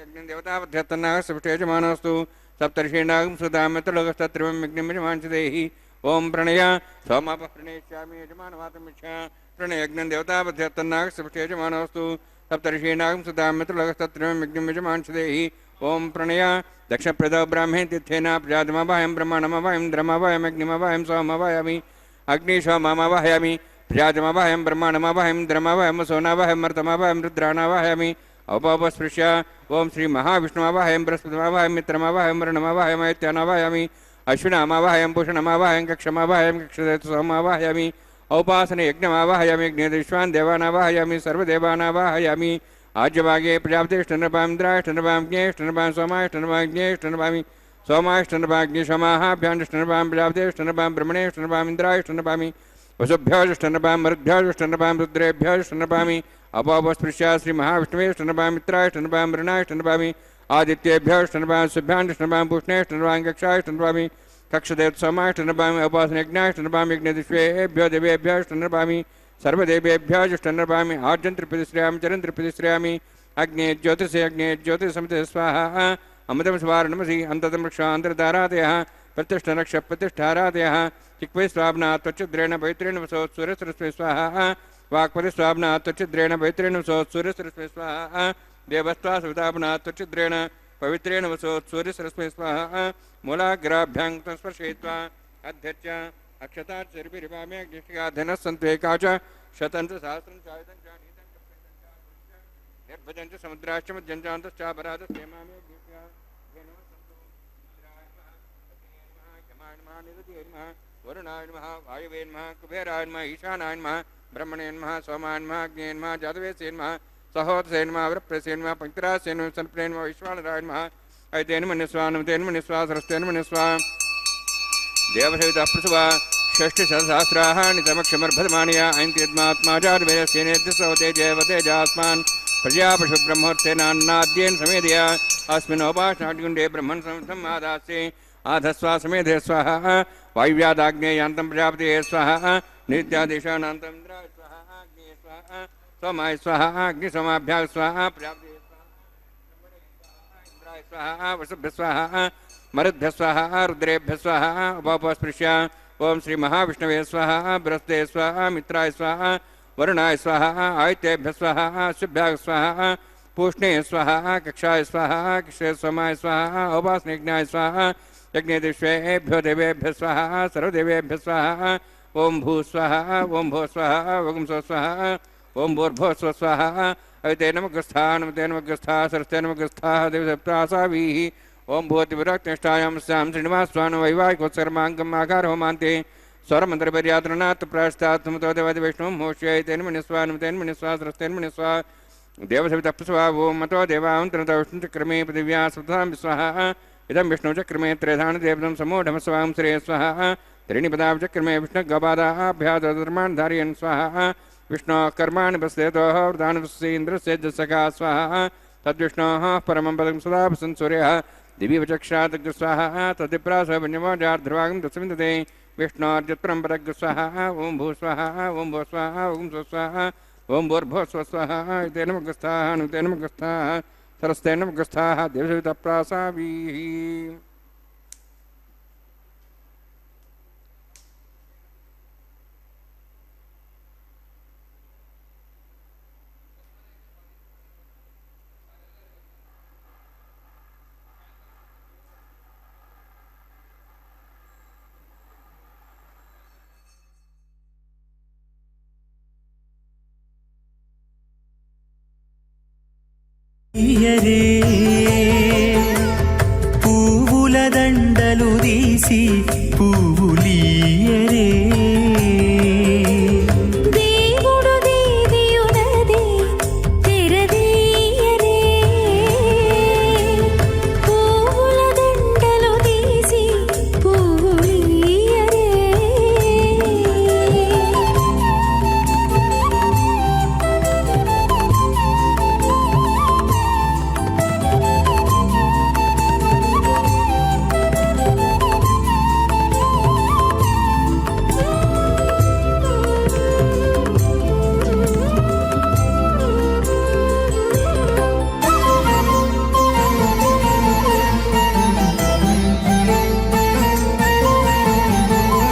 यज्ञं देवतावध्यतनागसुष्टेजमानोऽस्तु सप्तर्षीणागं सुधामित्रलोकस्तत्रिमं यज्ञं यजमांशदेहि ओं प्रणय सोमापः प्रणेष्यामि यजमानमातुमिच्छा प्रणयज्ञं देवतावध्यतनागसुष्टेजमानोऽस्तु सप्तर्षीणागं सुधामित्रलोकस्तत्रिमं यज्ञं यजमांशदेहि ओं प्रणय दक्षप्रदो ब्राह्मे तिथ्येन प्रजातिमावाहयं ब्रह्माणमावाहयं द्रमावाहयं अग्निमावाहयं सोममावाहयामि अग्निशोममावाहयामि प्रजातिमावाहयं ब्रह्माणमावाहयं द्रमावाहयं सोनावाहयं मर्तमावाहयं रुद्राणावाहयामि औपस्पृश्य ओं श्री महाविष्णुमावाहयं बृहस्पतिमावाहयं मित्रमावाहयं वरुणमावाहयं ऐत्यानावाहयामि अश्विनामावाहयं पूषणमावाहयं कक्षमावाहयं कक्षसोमावाहयामि औपासने यज्ञमावाहयामि यज्ञेश्वान् देवानावाहयामि सर्वदेवानावाहयामि आज्यभागे प्रजापतिष्ठनृपां इन्द्राष्टनृपां ज्ञेष्ठनृपां सोमाष्टनृपां ज्ञेष्ठनृपामि सोमाष्टनृपाग्निशमाहाभ्याण्ष्टनृपां प्रजापतिष्ठनृपां ब्रह्मणेष्टनृपां इन्द्राष्टनृपामि वसुभ्योष्टनृपां मरुद्भ्योष्टनृपां रुद्रेभ्योष्टनृपामि अपोपस्पृश्य श्री महाविष्णुवेष्टनृपां मित्राष्टनृपां वृणाष्टनृपामि आदित्येभ्यष्टनभामि शुभ्याण्डष्टनभामि पूष्णेष्टनभामि कक्षाष्टनभामि कक्षदेवत्समाष्टनभामि उपासनयज्ञाष्टनभामि यज्ञदिष्वेभ्यो देवेभ्यष्टनभामि सर्वदेवेभ्यष्टनभामि आर्जन्त्रिप्रतिश्रयामि चरन्त्रिप्रतिश्रयामि अग्ने ज्योतिषसमिते स्वाहा अमृतं स्वारणमसि अन्ततं रक्षान्तरधारादयः प्रतिष्ठनक्ष प्रतिष्ठारादयः चिक्वै स्वाब्ना त्वच्छिद्रेण पवित्रेण वसो सूर्यसरस्वै स्वाहा वाक्पति स्वाब्ना त्वच्छिद्रेण पवित्रेण वसो सूर्यसरस्वै स्वाहा देवस्त्वा सुतापना त्वच्छिद्रेण पवित्रेण वसो सूर्यसरस्वै स्वाहा मूलाग्राभ्यां स्पर्शयित्वा अध्यक्ष अक्षताचरिभिरिवाम्यग्निष्टिकाधनः सन्त्वेका च शतं च सहस्रं च आयुधं च नीतं च निर्भजं च समुद्राश्च मध्यं च अन्तश्चापराधस्येमामि वरुणाय नमः वायवे नमः कुबेराय नमः ईशानाय नमः ब्रह्मणे नमः सोमाय नमः अग्ने नमः जातवेसे नमः सहोदसे नमः वृप्रसे नमः पंक्तिरासे नमः सल्पने नमः विश्वानराय नमः ऐतेन मन्यस्वा नमतेन मन्यस्वा सरस्तेन मन्यस्वा देवसविता प्रसवा षष्टिसहस्राः नितमक्षमर्भदमानया ऐन्त्यद्मात्मा जातवेदस्येनेत्यसवते जयवतेजास्मान् प्रजापशुब्रह्मोत्सेनान्नाद्येन समेधया अस्मिन्नोपासनाट्गुण्डे ब्रह्मन् संमादास्ये आधस्वा समेधे स्वाहा वायुव्यादाग्नेयान्तं प्रजापते स्वाहा नित्यादेशानान्तं इन्द्राय स्वाहा अग्ने स्वाहा सोमाय स्वाहा अग्निसोमाभ्याः स्वाहा प्रजापते स्वाहा इन्द्राय स्वाहा वसुभ्यः स्वाहा मरुद्भ्यः स्वाहा रुद्रेभ्यः स्वाहा उपोपस्पृश्य ओं श्री महाविष्णवे स्वाहा बृहस्पते स्वाहा मित्राय स्वाहा वरुणाय स्वाहा आदित्येभ्यः स्वाहा शुभ्याः स्वाहा पूष्णे स्वाहा कक्षाय स्वाहा कृष्णे सोमाय स्वाहा उपासनेज्ञाय स्वाहा यज्ञदिष्वेभ्यो देवेभ्यः स्वाहा सर्वदेवेभ्यः स्वाहा ओं भू स्वाहा ओं भो स्वाहा ओं सो स्वाहा ओं भूर्भुवः स्वः स्वाहा अविते नमग्रस्था नमते नमग्रस्था सरस्ते नमग्रस्था देवसप्तासावीः ओं भूतिविरक्तिष्ठायां स्यां श्रीनिवासस्वान् वैवाहिकोत्सर्माङ्गम् आकारहोमान्ते स्वरमन्त्रपर्यातरणात् प्राश्चात्मतो देवादिवैष्णवं मोक्ष्यैतेन मन्यस्वा नमतेन मन्यस्वा सरस्तेन मन्यस्वा देवसवितः ओं मतो देवान्तरतो विष्णुचक्रमे पृथिव्या सप्तां स्वाहा इदं विष्णुचक्रमे त्रेधानदेवतं समूढमस्वां श्रेय स्वाहा त्रीणिपदाचक्रमे विष्णुगपादाभ्याधर्मान् धारयन् स्वाहा विष्णोः कर्माणि पश्यतोः वृदानवस्य इन्द्रस्य जसका स्वाहा तद्विष्णोः परमं पदं सदा वसन् सूर्यः दिव्यचक्षात् स्वाहा तद्विप्रासवन्यमोजार्ध्रुवागं तस्मिन्दते विष्णोर्जत्परं परं स्वाहा ओं भू स्वाहा ओं भो स्वाहा ओं सो स्वाहा ओं भूर्भुवः स्वः स्वाहा इते नमग्रस्ताः नुते नमग्रस्ताः सरस्ते नमग्रस्ताः देवसवितप्रासावीः పువ్వుల దండలు తీసి పువ్వులీయరే దేవుడు దేవియునది తెరదీయరే పువ్వుల దండలు తీసి పువ్వులీయరే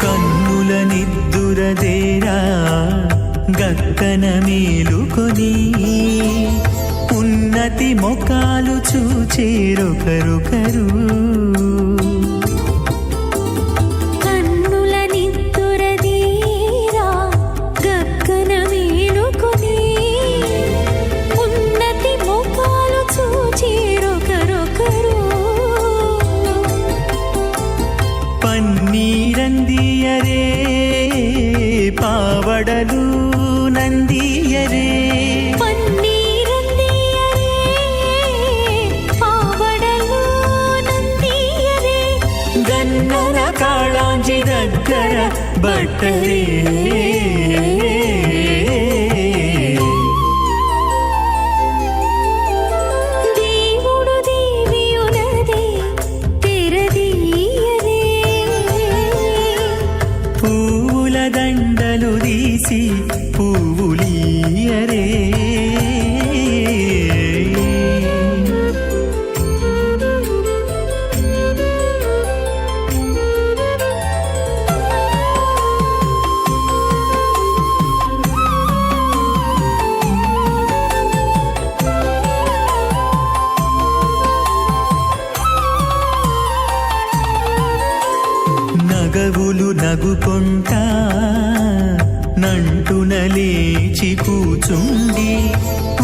కన్నుల నిద్దురదేరా గక్కన మేలుకొని ఉన్నతి మొకాలు చూచేరొకరొకరు కన్నుల నిద్దురదీరా గక్కన మేలుకొని ఉన్నతి ముఖాలు చూచిరొకరొకరు పన్నీరందియరే పావడలు నందియరే పన్నీరందియరే పావడలు నందియరే నగుకొంటా నంటున లేచి కూచుండి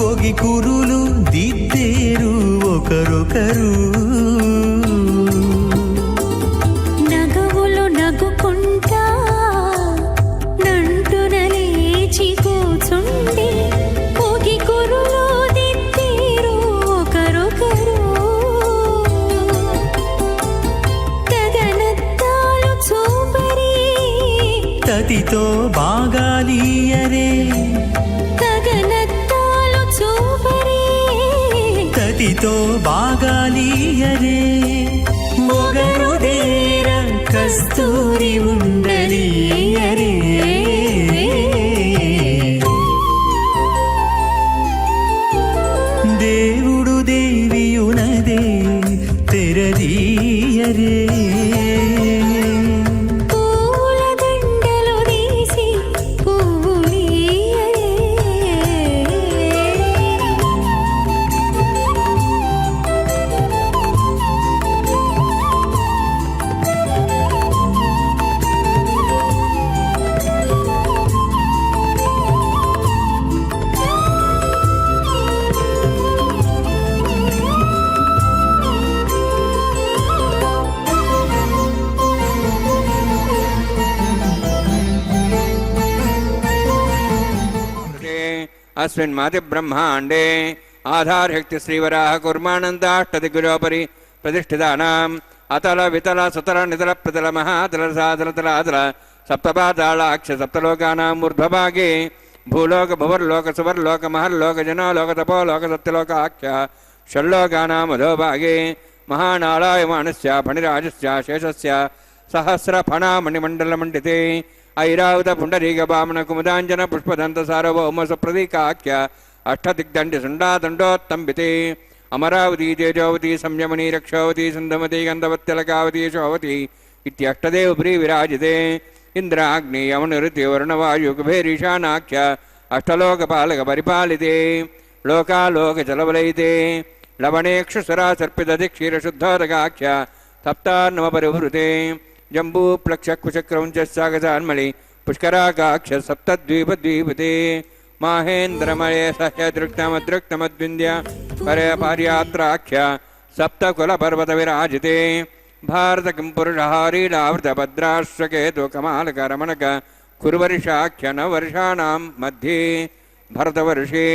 ఒగి కురులు దిద్దేరు ఒకరొకరు నగవులు నగుకుంటా నంటున లేచి కూచుండి పోగి కురులు దిద్దేరు ఒకరొకరు గగనత్తాలు చూపరి తతితో బాగాలియరే గగనత్తాలు చూపరి తతితో బాగాలియరే మొగరుదేర కస్తూరి ఉండలియరే దేవుడు దేవియునదే తెరదీయరే పూల దండలు తీసి పువ్వులియరే अस्मिन् माति ब्रह्माण्डे आधारशक्ति श्रीवराह कुर्मानन्दाष्टदिग्गुरोपरि प्रतिष्ठितानाम् अतल वितल सुतल नितल प्रतल महातल सातल तलातल सप्तपातालाक्ष सप्तलोकानाम् ऊर्ध्वभागे भूलोक भुवर्लोक सुवर्लोक महर्लोक जनोलोक तपोलोक सत्यलोकाख्य षल्लोकानाम् अधोभागे महानालायमानस्य फणिराजस्य शेषस्य सहस्रफणामणिमण्डलमण्डिते ऐरावत पुंडरीक वामन कुमुदांजन पुष्पदंत सार्वभौम सुप्रतीकाख्य अष्टदिग्दंड सुंडादंडोत्तंबिते अमरावती तेजोवती संयमनी रक्षावती सिंधुमती गंधवत्यलकावती शोवती इत्यष्टदेव प्री विराजिते इंद्राग्नि यमनिरुति वर्णवायु कुबेरीशानाख्य अष्टलोकपालक परिपालिते लोकालोक जलवलयिते लवणेक्षुसरा सर्पिदधि शुद्धोदकाख्य सप्तान्नव परिवृते जंबू प्लक्ष कुचक्रौंच सागजान्मणि पुष्कराकाक्ष सप्तद्वीपद्वीपते माहेन्द्रमये सह्यदृक्तमदृक्तमद्विन्द्य परे पार्यात्राख्य सप्तकुलपर्वत विराजिते भारत किं पुरुषहारीलावृत भद्राश्वकेतु कमालकरमणक कुरुवर्षाख्य नववर्षाणां मध्ये भरतवर्षे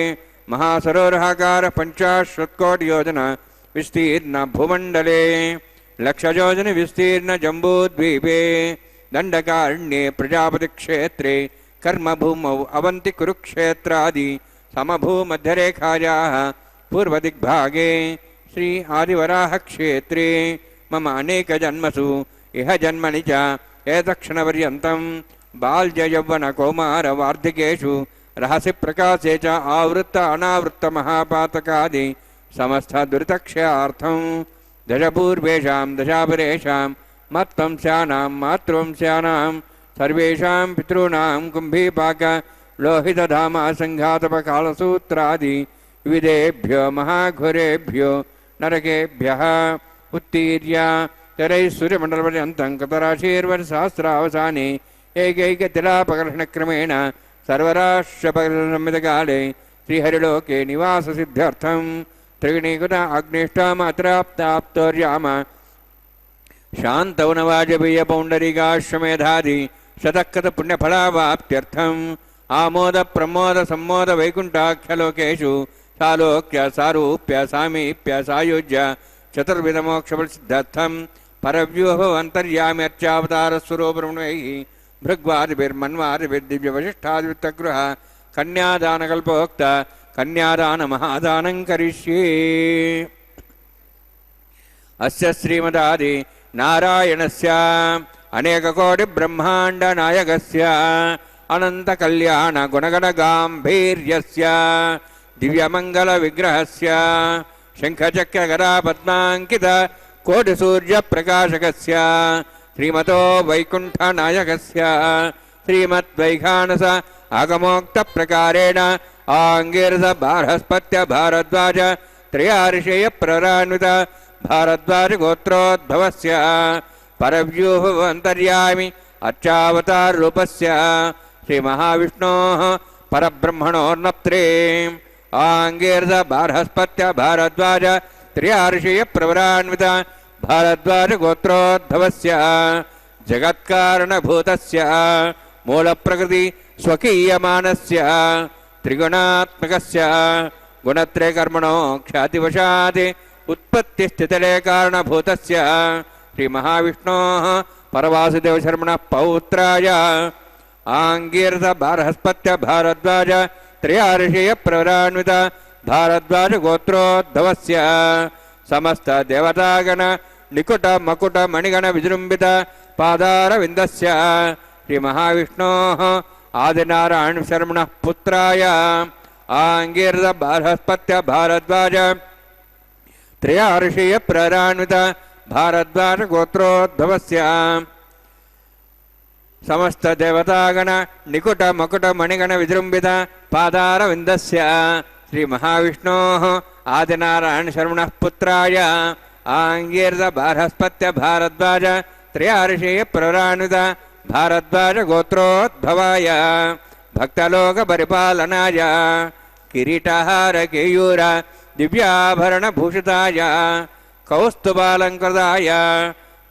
महासरोरहाकार पञ्चाशत्कोटियोजन विस्तीर्ण भूमण्डले लक्षयोजन विस्तीर्ण जम्बूद्वीपे दंडकारण्ये प्रजापति क्षेत्रे कर्मभूमौ अवंति कुरुक्षेत्रादि समभूमध्यरेखायाः पूर्वदिग्भागे श्री आदिवराह क्षेत्रे मम अनेक जन्मसु इह जन्मनि च एतक्षणपर्यन्तं बाल्ययौवन कौमार वार्धिकेषु रहसि प्रकाशे च आवृत्त अनावृत्त महापातकादि समस्त दुरितक्षयार्थं दशपूर्वेषां दशापरेषां मत्वंस्यानां मातृवंस्यानां सर्वेषां पितॄणां कुम्भीपाक लोहितधामा सङ्घातपकालसूत्रादि विविधेभ्यो महाघोरेभ्यो नरकेभ्यः उत्तीर्य तरैः सूर्यमण्डलपर्यन्तं कतराशीर्वर्षसहस्रावसाने एकैकतिलापकर्षणक्रमेण सर्वराष्ट्रपकर्षणमितकाले श्रीहरिलोके निवाससिद्ध्यर्थं त्रिगुणीकृत अग्निष्ठामात्राप्ताप्तोर्याम शान्तवनवाजपेय पौण्डरीकाश्वमेधादि शतकृत पुण्यफलावाप्त्यर्थम् आमोद प्रमोद सम्मोद वैकुण्ठाख्यलोकेषु सालोक्य सारूप्य सामीप्य सायुज्य चतुर्विधमोक्षफलसिद्ध्यर्थं परव्यूहवन्तर्याम्यर्चावतारस्वरूपब्रह्मैः भृग्वादिभिर्मन्वादिभिर्दिव्यवशिष्ठादिवित्तगृह कन्यादानकल्पोक्त कन्यादान महादानं करिष्ये। अस्य श्रीमदादि नारायणस्य अनेककोटि ब्रह्मांड नायकस्य अनंत कल्याण गुणगण गांभीर्यस्य दिव्यमंगल विग्रहस्य शंखचक्र गदा पद्मांकित कोटि सूर्य प्रकाशकस्य श्रीमतो वैकुंठ नायकस्य श्रीमद्वैखानस आगमोक्त प्रकारेण आंगिरस बारहस्पत्य भारद्वाज त्रयार्षेय प्ररान्वित भारद्वाज गोत्रोद्भवस्य परव्यूह अंतर्यामि अर्चावताररूपस्य श्रीमहाविष्णोः परब्रह्मणोर्नप्त्रे आङ्गीर्ध बार्हस्पत्य भारद्वाज त्र्यार्षियप्रवरान्वित भारद्वाज गोत्रोद्भवस्य जगत्कारणभूतस्य मूलप्रकृति स्वकीयमानस्य त्रिगुणात्मकस्य गुणत्रयकर्मणो ख्यातिवशात् उत्पत्तिस्थितिलय कारणभूतस्य श्रीमहाविष्णोः परवासुदेवशर्मणः पौत्राय आङ्गीर्ध बार्हस्पत्य भारद्वाज त्रयार्षियप्रवरान्वित भारद्वाज गोत्रोद्भवस्य समस्त देवतागण निकुट मकुट मणिगण विजृंभित पादारविन्दस्य श्रीमहाविष्णोः आदिनारायण शर्मणः पुत्राय आङ्गीर्ध बार्हस्पत्य भारद्वाज त्रयार्षियप्रवरान्वित भारद्वाज गोत्रोद्भवस्य समस्त देवतागण निकुट मकुट मणिगण विजृंभित पादारविन्दस्य श्रीमहाविष्णोः आदिनारायण शर्मणः पुत्राय आङ्गीर्ध बार्हस्पत्य भारद्वाज त्रयार्षियप्रवरान्वित भारद्वाज गोत्रोद्भवाय भक्तलोक परिपालनाय किरीटहार केयूर दिव्याभरणभूषिताय कौस्तुभालङ्कृताय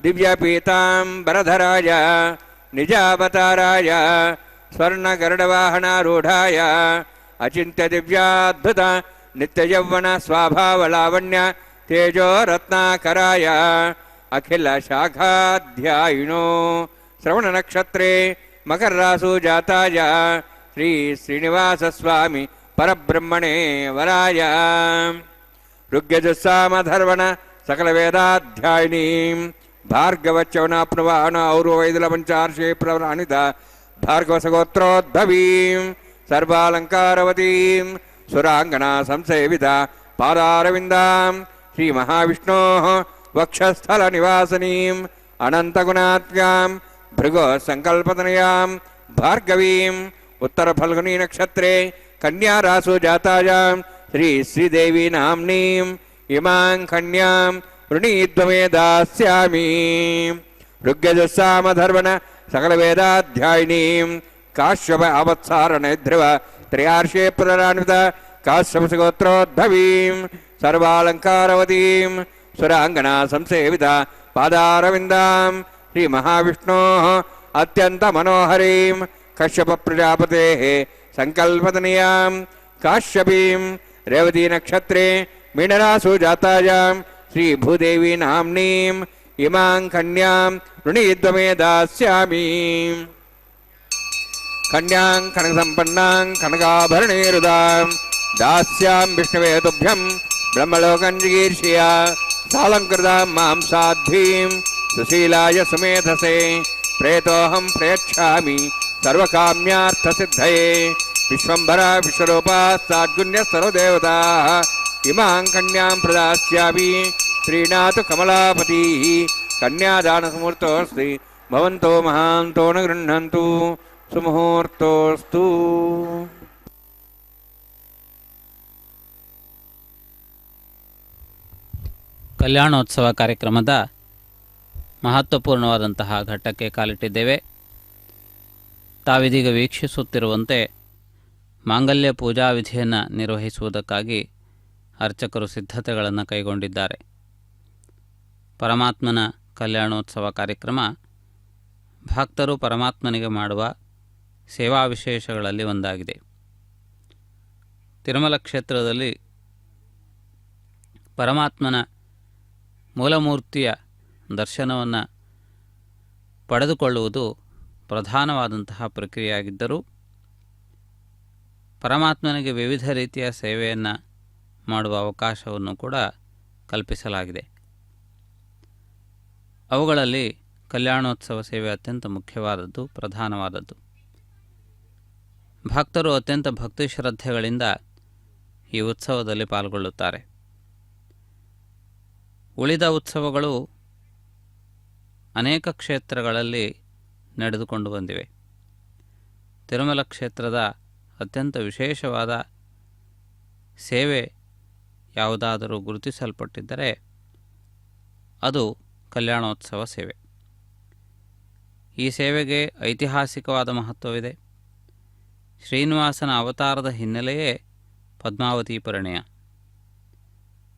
दिव्यपीताम्बरधराय निजावताराय स्वर्णगरुडवाहनारूढाय अचिन्त्य दिव्याद्भुत नित्ययौवन स्वाभावलावण्य तेजो रत्नाकराय अखिल शाखाध्यायिनो श्रवणनक्षत्रे मकररासु जाताय श्री श्रीनिवासस्वामी परब्रह्मणे वराय ऋग्यजुस्सामधर्वण सकलवेदाध्यायिनीं भार्गवच्यवनाप्नुवान और्वैदुलपञ्चार्षे प्रवरान्वित भार्गवसगोत्रोद्भवीं सर्वालङ्कारवतीं सुराङ्गना संसेविता पादारविन्दां श्रीमहाविष्णोः वक्षस्थलनिवासिनीम् अनन्तगुणात्म्यां भृगोसङ्कल्पतनयां भार्गवीम् उत्तरफल्गुनी नक्षत्रे कन्यारासु जातायां श्री श्रीदेवी नाम्नीम् इमां कन्यां वृणीध्वमे दास्यामि ऋग्यजुस्सामधर्वण सकलवेदाध्यायिनीं काश्यप आवत्सारणे ध्रुव त्रयार्षे प्रवरान्वित काश्यपसगोत्रोद्भवीं सर्वालङ्कारवतीं सुराङ्गना संसेविता पादारविन्दां श्रीमहाविष्णोः अत्यन्तमनोहरीं कश्यपप्रजापतेः सङ्कल्पतनयां काश्यपीं रेवती नक्षत्रे मीनरासु जातायां श्रीभूदेवी नाम्नीम् इमां कन्यां वृणीध्वमे दास्यामि कन्यां कनकसम्पन्नां कनकाभरणैरुदां दास्यां विष्णवे तुभ्यं ब्रह्मलोकं जिगीर्षया सालङ्कृतां मां साध्वीं सुशीलाय सुमेधसे प्रेतोऽहं प्रयच्छामि सर्वकाम्यार्थसिद्धये विश्वम्भरा विश्वरूपा साद्गुण्यः सर्वदेवताः इमां कन्यां प्रदास्यामि श्रीनाथ कमलापतिः कन्यादानसमुहूर्तोऽस्ति भवन्तो महान्तो न गृह्णन्तु ಸುಮುಹೂರ್ತೋಸ್ತು. ಕಲ್ಯಾಣೋತ್ಸವ ಕಾರ್ಯಕ್ರಮದ ಮಹತ್ವಪೂರ್ಣವಾದಂತಹ ಘಟ್ಟಕ್ಕೆ ಕಾಲಿಟ್ಟಿದ್ದೇವೆ. ತಾವಿದೀಗ ವೀಕ್ಷಿಸುತ್ತಿರುವಂತೆ ಮಾಂಗಲ್ಯ ಪೂಜಾ ವಿಧಿಯನ್ನು ನಿರ್ವಹಿಸುವುದಕ್ಕಾಗಿ ಅರ್ಚಕರು ಸಿದ್ಧತೆಗಳನ್ನು ಕೈಗೊಂಡಿದ್ದಾರೆ. ಪರಮಾತ್ಮನ ಕಲ್ಯಾಣೋತ್ಸವ ಕಾರ್ಯಕ್ರಮ ಭಕ್ತರು ಪರಮಾತ್ಮನಿಗೆ ಮಾಡುವ ಸೇವಾ ವಿಶೇಷಗಳಲ್ಲಿ ಒಂದಾಗಿದೆ. ತಿರುಮಲ ಕ್ಷೇತ್ರದಲ್ಲಿ ಪರಮಾತ್ಮನ ಮೂಲಮೂರ್ತಿಯ ದರ್ಶನವನ್ನು ಪಡೆದುಕೊಳ್ಳುವುದು ಪ್ರಧಾನವಾದಂತಹ ಪ್ರಕ್ರಿಯೆಯಾಗಿದ್ದರೂ ಪರಮಾತ್ಮನಿಗೆ ವಿವಿಧ ರೀತಿಯ ಸೇವೆಯನ್ನು ಮಾಡುವ ಅವಕಾಶವನ್ನು ಕೂಡ ಕಲ್ಪಿಸಲಾಗಿದೆ. ಅವುಗಳಲ್ಲಿ ಕಲ್ಯಾಣೋತ್ಸವ ಸೇವೆ ಅತ್ಯಂತ ಮುಖ್ಯವಾದದ್ದು, ಪ್ರಧಾನವಾದದ್ದು. ಭಕ್ತರು ಅತ್ಯಂತ ಭಕ್ತಿ ಶ್ರದ್ಧೆಗಳಿಂದ ಈ ಉತ್ಸವದಲ್ಲಿ ಪಾಲ್ಗೊಳ್ಳುತ್ತಾರೆ. ಉಳಿದ ಉತ್ಸವಗಳು ಅನೇಕ ಕ್ಷೇತ್ರಗಳಲ್ಲಿ ನಡೆದುಕೊಂಡು ಬಂದಿವೆ. ತಿರುಮಲ ಕ್ಷೇತ್ರದ ಅತ್ಯಂತ ವಿಶೇಷವಾದ ಸೇವೆ ಯಾವುದಾದರೂ ಗುರುತಿಸಲ್ಪಟ್ಟಿದ್ದರೆ ಅದು ಕಲ್ಯಾಣೋತ್ಸವ ಸೇವೆ. ಈ ಸೇವೆಗೆ ಐತಿಹಾಸಿಕವಾದ ಮಹತ್ವವಿದೆ. ಶ್ರೀನಿವಾಸನ ಅವತಾರದ ಹಿನ್ನೆಲೆಯೇ ಪದ್ಮಾವತಿ ಪರಿಣಯ.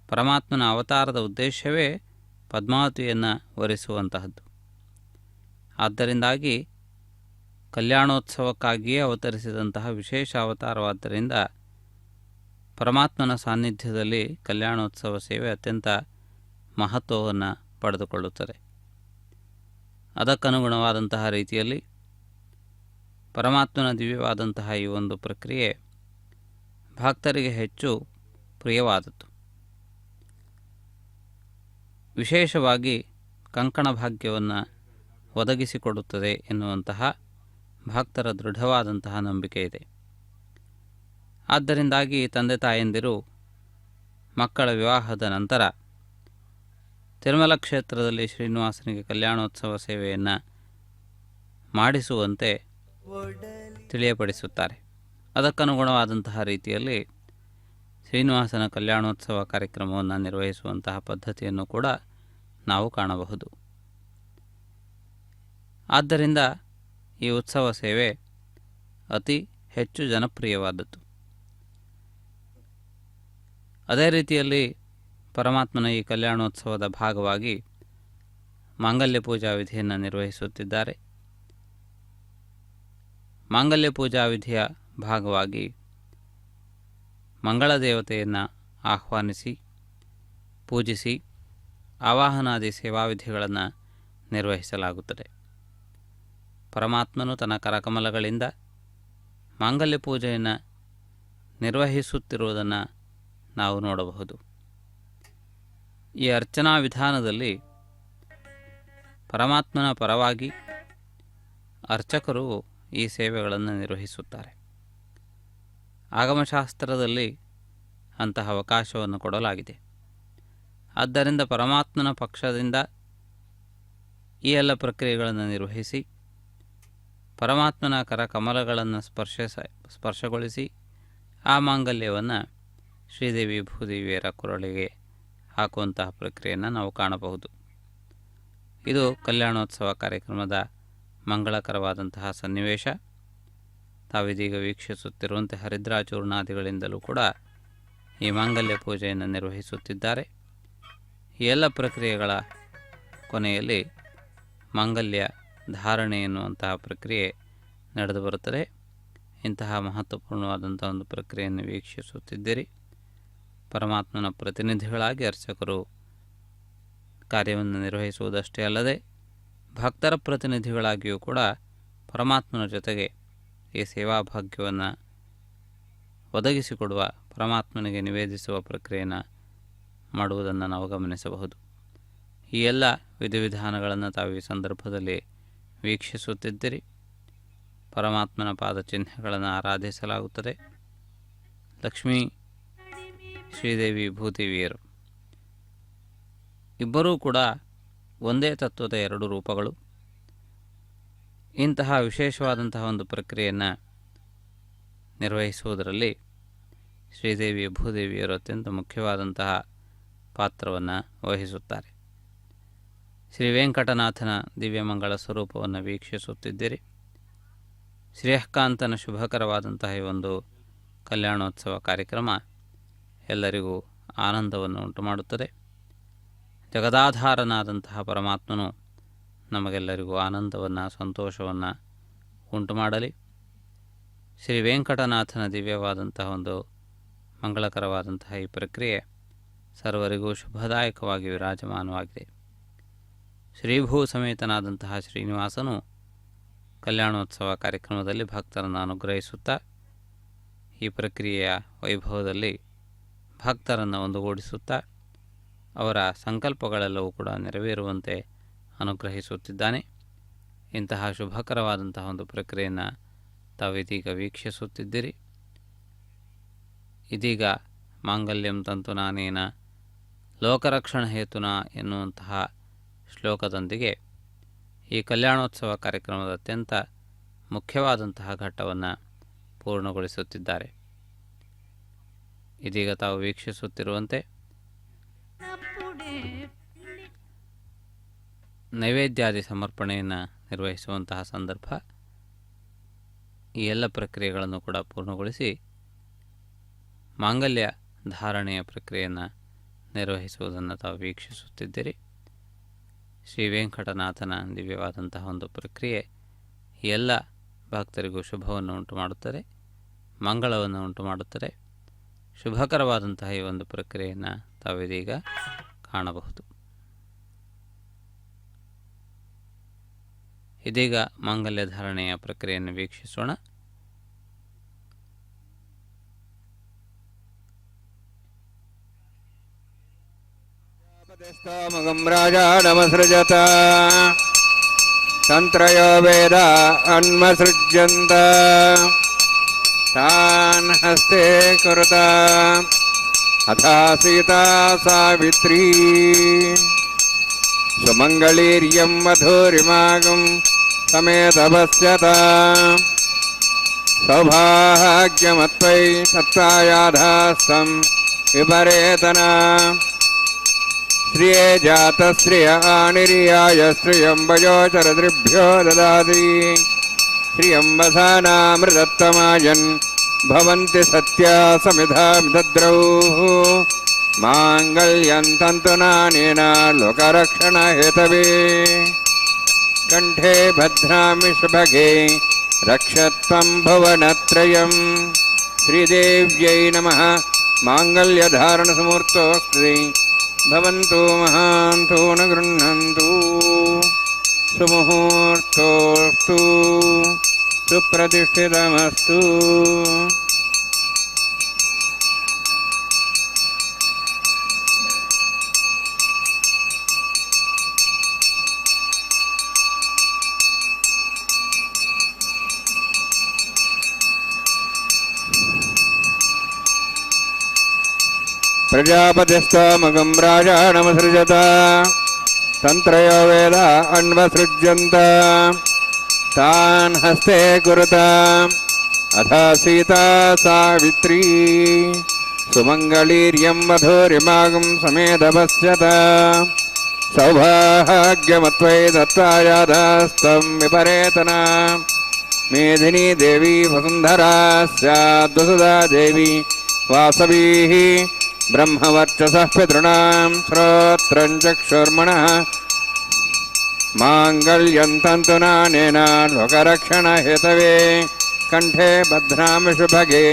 ಪರಮಾತ್ಮನ ಅವತಾರದ ಉದ್ದೇಶವೇ ಪದ್ಮಾವತಿಯನ್ನು ವರಿಸುವಂತಹದ್ದು. ಆದ್ದರಿಂದಾಗಿ ಕಲ್ಯಾಣೋತ್ಸವಕ್ಕಾಗಿಯೇ ಅವತರಿಸಿದಂತಹ ವಿಶೇಷ ಅವತಾರವಾದ್ದರಿಂದ ಪರಮಾತ್ಮನ ಸಾನ್ನಿಧ್ಯದಲ್ಲಿ ಕಲ್ಯಾಣೋತ್ಸವ ಸೇವೆ ಅತ್ಯಂತ ಮಹತ್ವವನ್ನು ಪಡೆದುಕೊಳ್ಳುತ್ತದೆ. ಅದಕ್ಕನುಗುಣವಾದಂತಹ ರೀತಿಯಲ್ಲಿ ಪರಮಾತ್ಮನ ದಿವ್ಯವಾದಂತಹ ಈ ಒಂದು ಪ್ರಕ್ರಿಯೆ ಭಕ್ತರಿಗೆ ಹೆಚ್ಚು ಪ್ರಿಯವಾದದ್ದು. ವಿಶೇಷವಾಗಿ ಕಂಕಣ ಭಾಗ್ಯವನ್ನು ಒದಗಿಸಿಕೊಡುತ್ತದೆ ಎನ್ನುವಂತಹ ಭಕ್ತರ ದೃಢವಾದಂತಹ ನಂಬಿಕೆ ಇದೆ. ಆದ್ದರಿಂದಾಗಿ ತಂದೆ ತಾಯಂದಿರು ಮಕ್ಕಳ ವಿವಾಹದ ನಂತರ ತಿರುಮಲ ಕ್ಷೇತ್ರದಲ್ಲಿ ಶ್ರೀನಿವಾಸನಿಗೆ ಕಲ್ಯಾಣೋತ್ಸವ ಸೇವೆಯನ್ನು ಮಾಡಿಸುವಂತೆ ತಿಳಿಯಪಡಿಸುತ್ತಾರೆ. ಅದಕ್ಕನುಗುಣವಾದಂತಹ ರೀತಿಯಲ್ಲಿ ಶ್ರೀನಿವಾಸನ ಕಲ್ಯಾಣೋತ್ಸವ ಕಾರ್ಯಕ್ರಮವನ್ನು ನಿರ್ವಹಿಸುವಂತಹ ಪದ್ಧತಿಯನ್ನು ಕೂಡ ನಾವು ಕಾಣಬಹುದು. ಆದ್ದರಿಂದ ಈ ಉತ್ಸವ ಸೇವೆ ಅತಿ ಹೆಚ್ಚು ಜನಪ್ರಿಯವಾದದ್ದು. ಅದೇ ರೀತಿಯಲ್ಲಿ ಪರಮಾತ್ಮನ ಈ ಕಲ್ಯಾಣೋತ್ಸವದ ಭಾಗವಾಗಿ ಮಾಂಗಲ್ಯ ಪೂಜಾ ವಿಧಿಯನ್ನು ನಿರ್ವಹಿಸುತ್ತಿದ್ದಾರೆ. ಮಾಂಗಲ್ಯ ಪೂಜಾ ವಿಧಿಯ ಭಾಗವಾಗಿ ಮಂಗಳ ದೇವತೆಯನ್ನು ಆಹ್ವಾನಿಸಿ ಪೂಜಿಸಿ ಆವಾಹನಾದಿ ಸೇವಾವಿಧಿಗಳನ್ನು ನಿರ್ವಹಿಸಲಾಗುತ್ತದೆ. ಪರಮಾತ್ಮನು ತನ್ನ ಕರಕಮಲಗಳಿಂದ ಮಾಂಗಲ್ಯ ಪೂಜೆಯನ್ನು ನಿರ್ವಹಿಸುತ್ತಿರುವುದನ್ನು ನಾವು ನೋಡಬಹುದು. ಈ ಅರ್ಚನಾ ವಿಧಾನದಲ್ಲಿ ಪರಮಾತ್ಮನ ಪರವಾಗಿ ಅರ್ಚಕರು ಈ ಸೇವೆಗಳನ್ನು ನಿರ್ವಹಿಸುತ್ತಾರೆ. ಆಗಮಶಾಸ್ತ್ರದಲ್ಲಿ ಅಂತಹ ಅವಕಾಶವನ್ನು ಕೊಡಲಾಗಿದೆ. ಆದ್ದರಿಂದ ಪರಮಾತ್ಮನ ಪಕ್ಷದಿಂದ ಈ ಎಲ್ಲ ಪ್ರಕ್ರಿಯೆಗಳನ್ನು ನಿರ್ವಹಿಸಿ ಪರಮಾತ್ಮನ ಕರಕಮಲಗಳನ್ನು ಸ್ಪರ್ಶಗೊಳಿಸಿ ಆ ಮಾಂಗಲ್ಯವನ್ನು ಶ್ರೀದೇವಿ ಭೂದೇವಿಯರ ಕೊರಳಿಗೆ ಹಾಕುವಂತಹ ಪ್ರಕ್ರಿಯೆಯನ್ನು ನಾವು ಕಾಣಬಹುದು. ಇದು ಕಲ್ಯಾಣೋತ್ಸವ ಕಾರ್ಯಕ್ರಮದ ಮಂಗಳಕರವಾದಂತಹ ಸನ್ನಿವೇಶ. ತಾವಿದೀಗ ವೀಕ್ಷಿಸುತ್ತಿರುವಂತೆ ಹರಿದ್ರಾಚೂರ್ಣಾದಿಗಳಿಂದಲೂ ಕೂಡ ಈ ಮಾಂಗಲ್ಯ ಪೂಜೆಯನ್ನು ನಿರ್ವಹಿಸುತ್ತಿದ್ದಾರೆ. ಈ ಎಲ್ಲ ಪ್ರಕ್ರಿಯೆಗಳ ಕೊನೆಯಲ್ಲಿ ಮಾಂಗಲ್ಯ ಧಾರಣೆ ಎನ್ನುವಂತಹ ಪ್ರಕ್ರಿಯೆ ನಡೆದು ಬರುತ್ತದೆ. ಇಂತಹ ಮಹತ್ವಪೂರ್ಣವಾದಂಥ ಒಂದು ಪ್ರಕ್ರಿಯೆಯನ್ನು ವೀಕ್ಷಿಸುತ್ತಿದ್ದೀರಿ. ಪರಮಾತ್ಮನ ಪ್ರತಿನಿಧಿಗಳಾಗಿ ಅರ್ಚಕರು ಕಾರ್ಯವನ್ನು ನಿರ್ವಹಿಸುವುದಷ್ಟೇ ಅಲ್ಲದೆ ಭಕ್ತರ ಪ್ರತಿನಿಧಿಗಳಾಗಿಯೂ ಕೂಡ ಪರಮಾತ್ಮನ ಜೊತೆಗೆ ಈ ಸೇವಾ ಭಾಗ್ಯವನ್ನು ಒದಗಿಸಿಕೊಡುವ ಪರಮಾತ್ಮನಿಗೆ ನಿವೇದಿಸುವ ಪ್ರಕ್ರಿಯೆಯನ್ನು ಮಾಡುವುದನ್ನು ನಾವು ಗಮನಿಸಬಹುದು. ಈ ಎಲ್ಲ ವಿಧಿವಿಧಾನಗಳನ್ನು ತಾವು ಈ ಸಂದರ್ಭದಲ್ಲಿ ವೀಕ್ಷಿಸುತ್ತಿದ್ದೀರಿ. ಪರಮಾತ್ಮನ ಪಾದಚಿಹ್ನೆಗಳನ್ನು ಆರಾಧಿಸಲಾಗುತ್ತದೆ. ಲಕ್ಷ್ಮೀ ಶ್ರೀದೇವಿ ಭೂದೇವಿಯರು ಇಬ್ಬರೂ ಕೂಡ ಒಂದೇ ತತ್ವದ ಎರಡು ರೂಪಗಳು. ಇಂತಹ ವಿಶೇಷವಾದಂತಹ ಒಂದು ಪ್ರಕ್ರಿಯೆಯನ್ನು ನಿರ್ವಹಿಸುವುದರಲ್ಲಿ ಶ್ರೀದೇವಿ ಭೂದೇವಿಯರು ಅತ್ಯಂತ ಮುಖ್ಯವಾದಂತಹ ಪಾತ್ರವನ್ನು ವಹಿಸುತ್ತಾರೆ. ಶ್ರೀ ವೆಂಕಟನಾಥನ ದಿವ್ಯಮಂಗಳ ಸ್ವರೂಪವನ್ನು ವೀಕ್ಷಿಸುತ್ತಿದ್ದೀರಿ. ಶ್ರೇಯಃಕಾಂತನ ಶುಭಕರವಾದಂತಹ ಈ ಒಂದು ಕಲ್ಯಾಣೋತ್ಸವ ಕಾರ್ಯಕ್ರಮ ಎಲ್ಲರಿಗೂ ಆನಂದವನ್ನು ಉಂಟು ಮಾಡುತ್ತದೆ. ಜಗದಾಧಾರನಾದಂತಹ ಪರಮಾತ್ಮನು ನಮಗೆಲ್ಲರಿಗೂ ಆನಂದವನ್ನು ಸಂತೋಷವನ್ನು ಉಂಟು ಮಾಡಲಿ. ಶ್ರೀ ವೆಂಕಟನಾಥನ ದಿವ್ಯವಾದಂತಹ ಒಂದು ಮಂಗಳಕರವಾದಂತಹ ಈ ಪ್ರಕ್ರಿಯೆ ಸರ್ವರಿಗೂ ಶುಭದಾಯಕವಾಗಿ ವಿರಾಜಮಾನವಾಗಿದೆ. ಶ್ರೀಭೂ ಸಮೇತನಾದಂತಹ ಶ್ರೀನಿವಾಸನು ಕಲ್ಯಾಣೋತ್ಸವ ಕಾರ್ಯಕ್ರಮದಲ್ಲಿ ಭಕ್ತರನ್ನು ಅನುಗ್ರಹಿಸುತ್ತಾ ಈ ಪ್ರಕ್ರಿಯೆಯ ವೈಭವದಲ್ಲಿ ಭಕ್ತರನ್ನು ಒಂದುಗೂಡಿಸುತ್ತಾ ಅವರ ಸಂಕಲ್ಪಗಳೆಲ್ಲವೂ ಕೂಡ ನೆರವೇರುವಂತೆ ಅನುಗ್ರಹಿಸುತ್ತಿದ್ದಾನೆ. ಇಂತಹ ಶುಭಕರವಾದಂತಹ ಒಂದು ಪ್ರಕ್ರಿಯೆಯನ್ನು ತಾವಿದೀಗ ವೀಕ್ಷಿಸುತ್ತಿದ್ದೀರಿ. ಇದೀಗ ಮಾಂಗಲ್ಯಂ ತಂತು ನಾನೇನ ಲೋಕರಕ್ಷಣ ಹೇತುನ ಎನ್ನುವಂತಹ ಶ್ಲೋಕದೊಂದಿಗೆ ಈ ಕಲ್ಯಾಣೋತ್ಸವ ಕಾರ್ಯಕ್ರಮದ ಅತ್ಯಂತ ಮುಖ್ಯವಾದಂತಹ ಘಟ್ಟವನ್ನು ಪೂರ್ಣಗೊಳಿಸುತ್ತಿದ್ದಾರೆ. ಇದೀಗ ತಾವು ವೀಕ್ಷಿಸುತ್ತಿರುವಂತೆ ನೈವೇದ್ಯಾದಿ ಸಮರ್ಪಣೆಯನ್ನು ನಿರ್ವಹಿಸುವಂತಹ ಸಂದರ್ಭ. ಈ ಎಲ್ಲ ಪ್ರಕ್ರಿಯೆಗಳನ್ನು ಕೂಡ ಪೂರ್ಣಗೊಳಿಸಿ ಮಾಂಗಲ್ಯ ಧಾರಣೆಯ ಪ್ರಕ್ರಿಯೆಯನ್ನು ನಿರ್ವಹಿಸುವುದನ್ನು ತಾವು ವೀಕ್ಷಿಸುತ್ತಿದ್ದೀರಿ. ಶ್ರೀ ವೆಂಕಟನಾಥನ ದಿವ್ಯವಾದಂತಹ ಒಂದು ಪ್ರಕ್ರಿಯೆ ಎಲ್ಲ ಭಕ್ತರಿಗೂ ಶುಭವನ್ನು ಉಂಟು ಮಾಡುತ್ತದೆ, ಮಂಗಳವನ್ನು ಉಂಟು ಮಾಡುತ್ತದೆ. ಶುಭಕರವಾದಂತಹ ಈ ಒಂದು ಪ್ರಕ್ರಿಯೆಯನ್ನು ತಾವಿದೀಗ ಕಾಣಬಹುದು. ಇದೀಗ ಮಾಂಗಲ್ಯ ಧಾರಣೆಯ ಪ್ರಕ್ರಿಯೆಯನ್ನು ವೀಕ್ಷಿಸೋಣ. ಮಗಂ ರಾಜ ನಮಸೃಜತ ತಂತ್ರಯೋ ವೇದ ಅನ್ಮಸೃಜ್ಯಂತ ತಾನ್ ಹಸ್ತೆ ಕುರುತ ಅಥಾ ಸೀತಾ ಸಾವಿತ್ರೀ ಸುಮಂಗಳೀರ್ಯಂ ಮಧುರಿಮಾಗಂ ಸಮೇತಪಶ್ಯತ ಸೌಭಾಗ್ಯಮತ್ವೈ ತತ್ವಾಯಾಧಾಸ್ತಂ ವಿಪರೇತನ ಶ್ರಿಯೇ ಜಾತ ಶ್ರಿಯ ಆನಿರ್ಯಾಯ ಶ್ರಿಯಂ ವಯೋಚರದ್ರಿಭ್ಯೋ ದದಾತಿ ಶ್ರಿಯಂಬಸಾನಾಮೃತತ್ತಮಾಯನ್ ಭವಂತಿ ಸತ್ಯ ಸಮಿಧಾಂ ದದ್ರೌ ಮಾಂಗಲ್ಯಂ ತಂತುನಾನೇನ ಲೋಕರಕ್ಷಣ ಹೇತವೇ ಕಂಠೆ ಭದ್ರಾಮಿ ಶುಭಗೆ ರಕ್ಷತ್ವಂ ಭುವನತ್ರಯಂ. ಶ್ರೀದೇವ್ಯೈ ನಮಃ. ಮಾಂಗಲ್ಯಧಾರಣಸಮೂರ್ತೋಸ್ತಿ ಭವಂತು ಮಹಾಂತೋ ನ ಗೃಹ್ಣಂತು. ಸುಮುಹೂರ್ತೋಸ್ತು ಸುಪ್ರತಿಷ್ಠಿತಮಸ್ತು. ಪ್ರಜಾಪತಿಸ್ತಮಗಂ ರಾಜಾನಮಸೃಜತ ತಂತ್ರಯೋ ವೇದ ಅನ್ವಸೃಜ್ಯಂತ ತಾನ್ ಹಸ್ತೆ ಕುರುತ ಅಥಾ ಸೀತಾ ಸಾವಿತ್ರೀ ಸುಮಂಗಳೀರ್ಯಂ ಮಧುರಿಮಾಗಂ ಸಮೇತಪಶ್ಯತ ಸೌಭಾಗ್ಯಮತ್ವೈ ದತ್ತಾಯಾಧಾಸ್ತಂ ವಿಪರೇತನ. ಮೇಧಿನಿ ದೇವಿ ವಸುಂಧರಾ ಸ್ಯಾದ್ವಸುಧಾ ದೇವಿ ವಾಸವೀ ಬ್ರಹ್ಮವರ್ಚಸಃ ಪಿತॄಣಾಂ ಶ್ರೋತ್ರಂ ಚಕ್ಷುರ್ಮಣಃ ಮಾಂಗಲ್ಯಂ ತಂತುನಾನೇನ ಲೋಕರಕ್ಷಣ ಹೇತವೇ ಕಂಠೆ ಭದ್ರಾಮಿ ಶುಭಗೆ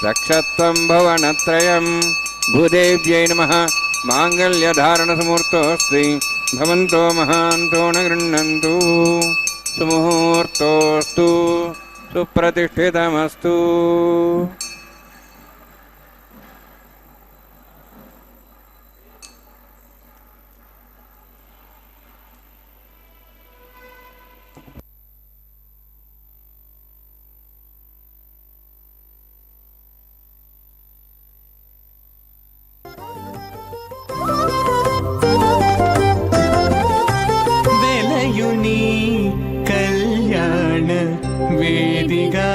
ರಕ್ಷತ್ವಂ ಭುವನತ್ರಯಂ. ಭೂದೇವ್ಯೈ ನಮಃ. ಮಾಂಗಲ್ಯಧಾರಣಸಮೂರ್ತೋಸ್ತಿ ಭವಂತೋ ಮಹಾಂತೋ ನ ಗೃಹ್ಣಂತು. ಸುಮುಹೂರ್ತೋಸ್ತು ಸುಪ್ರತಿಷ್ಠಿತಮಸ್ತು. వెలయుని కళ్యాణ వేదిగా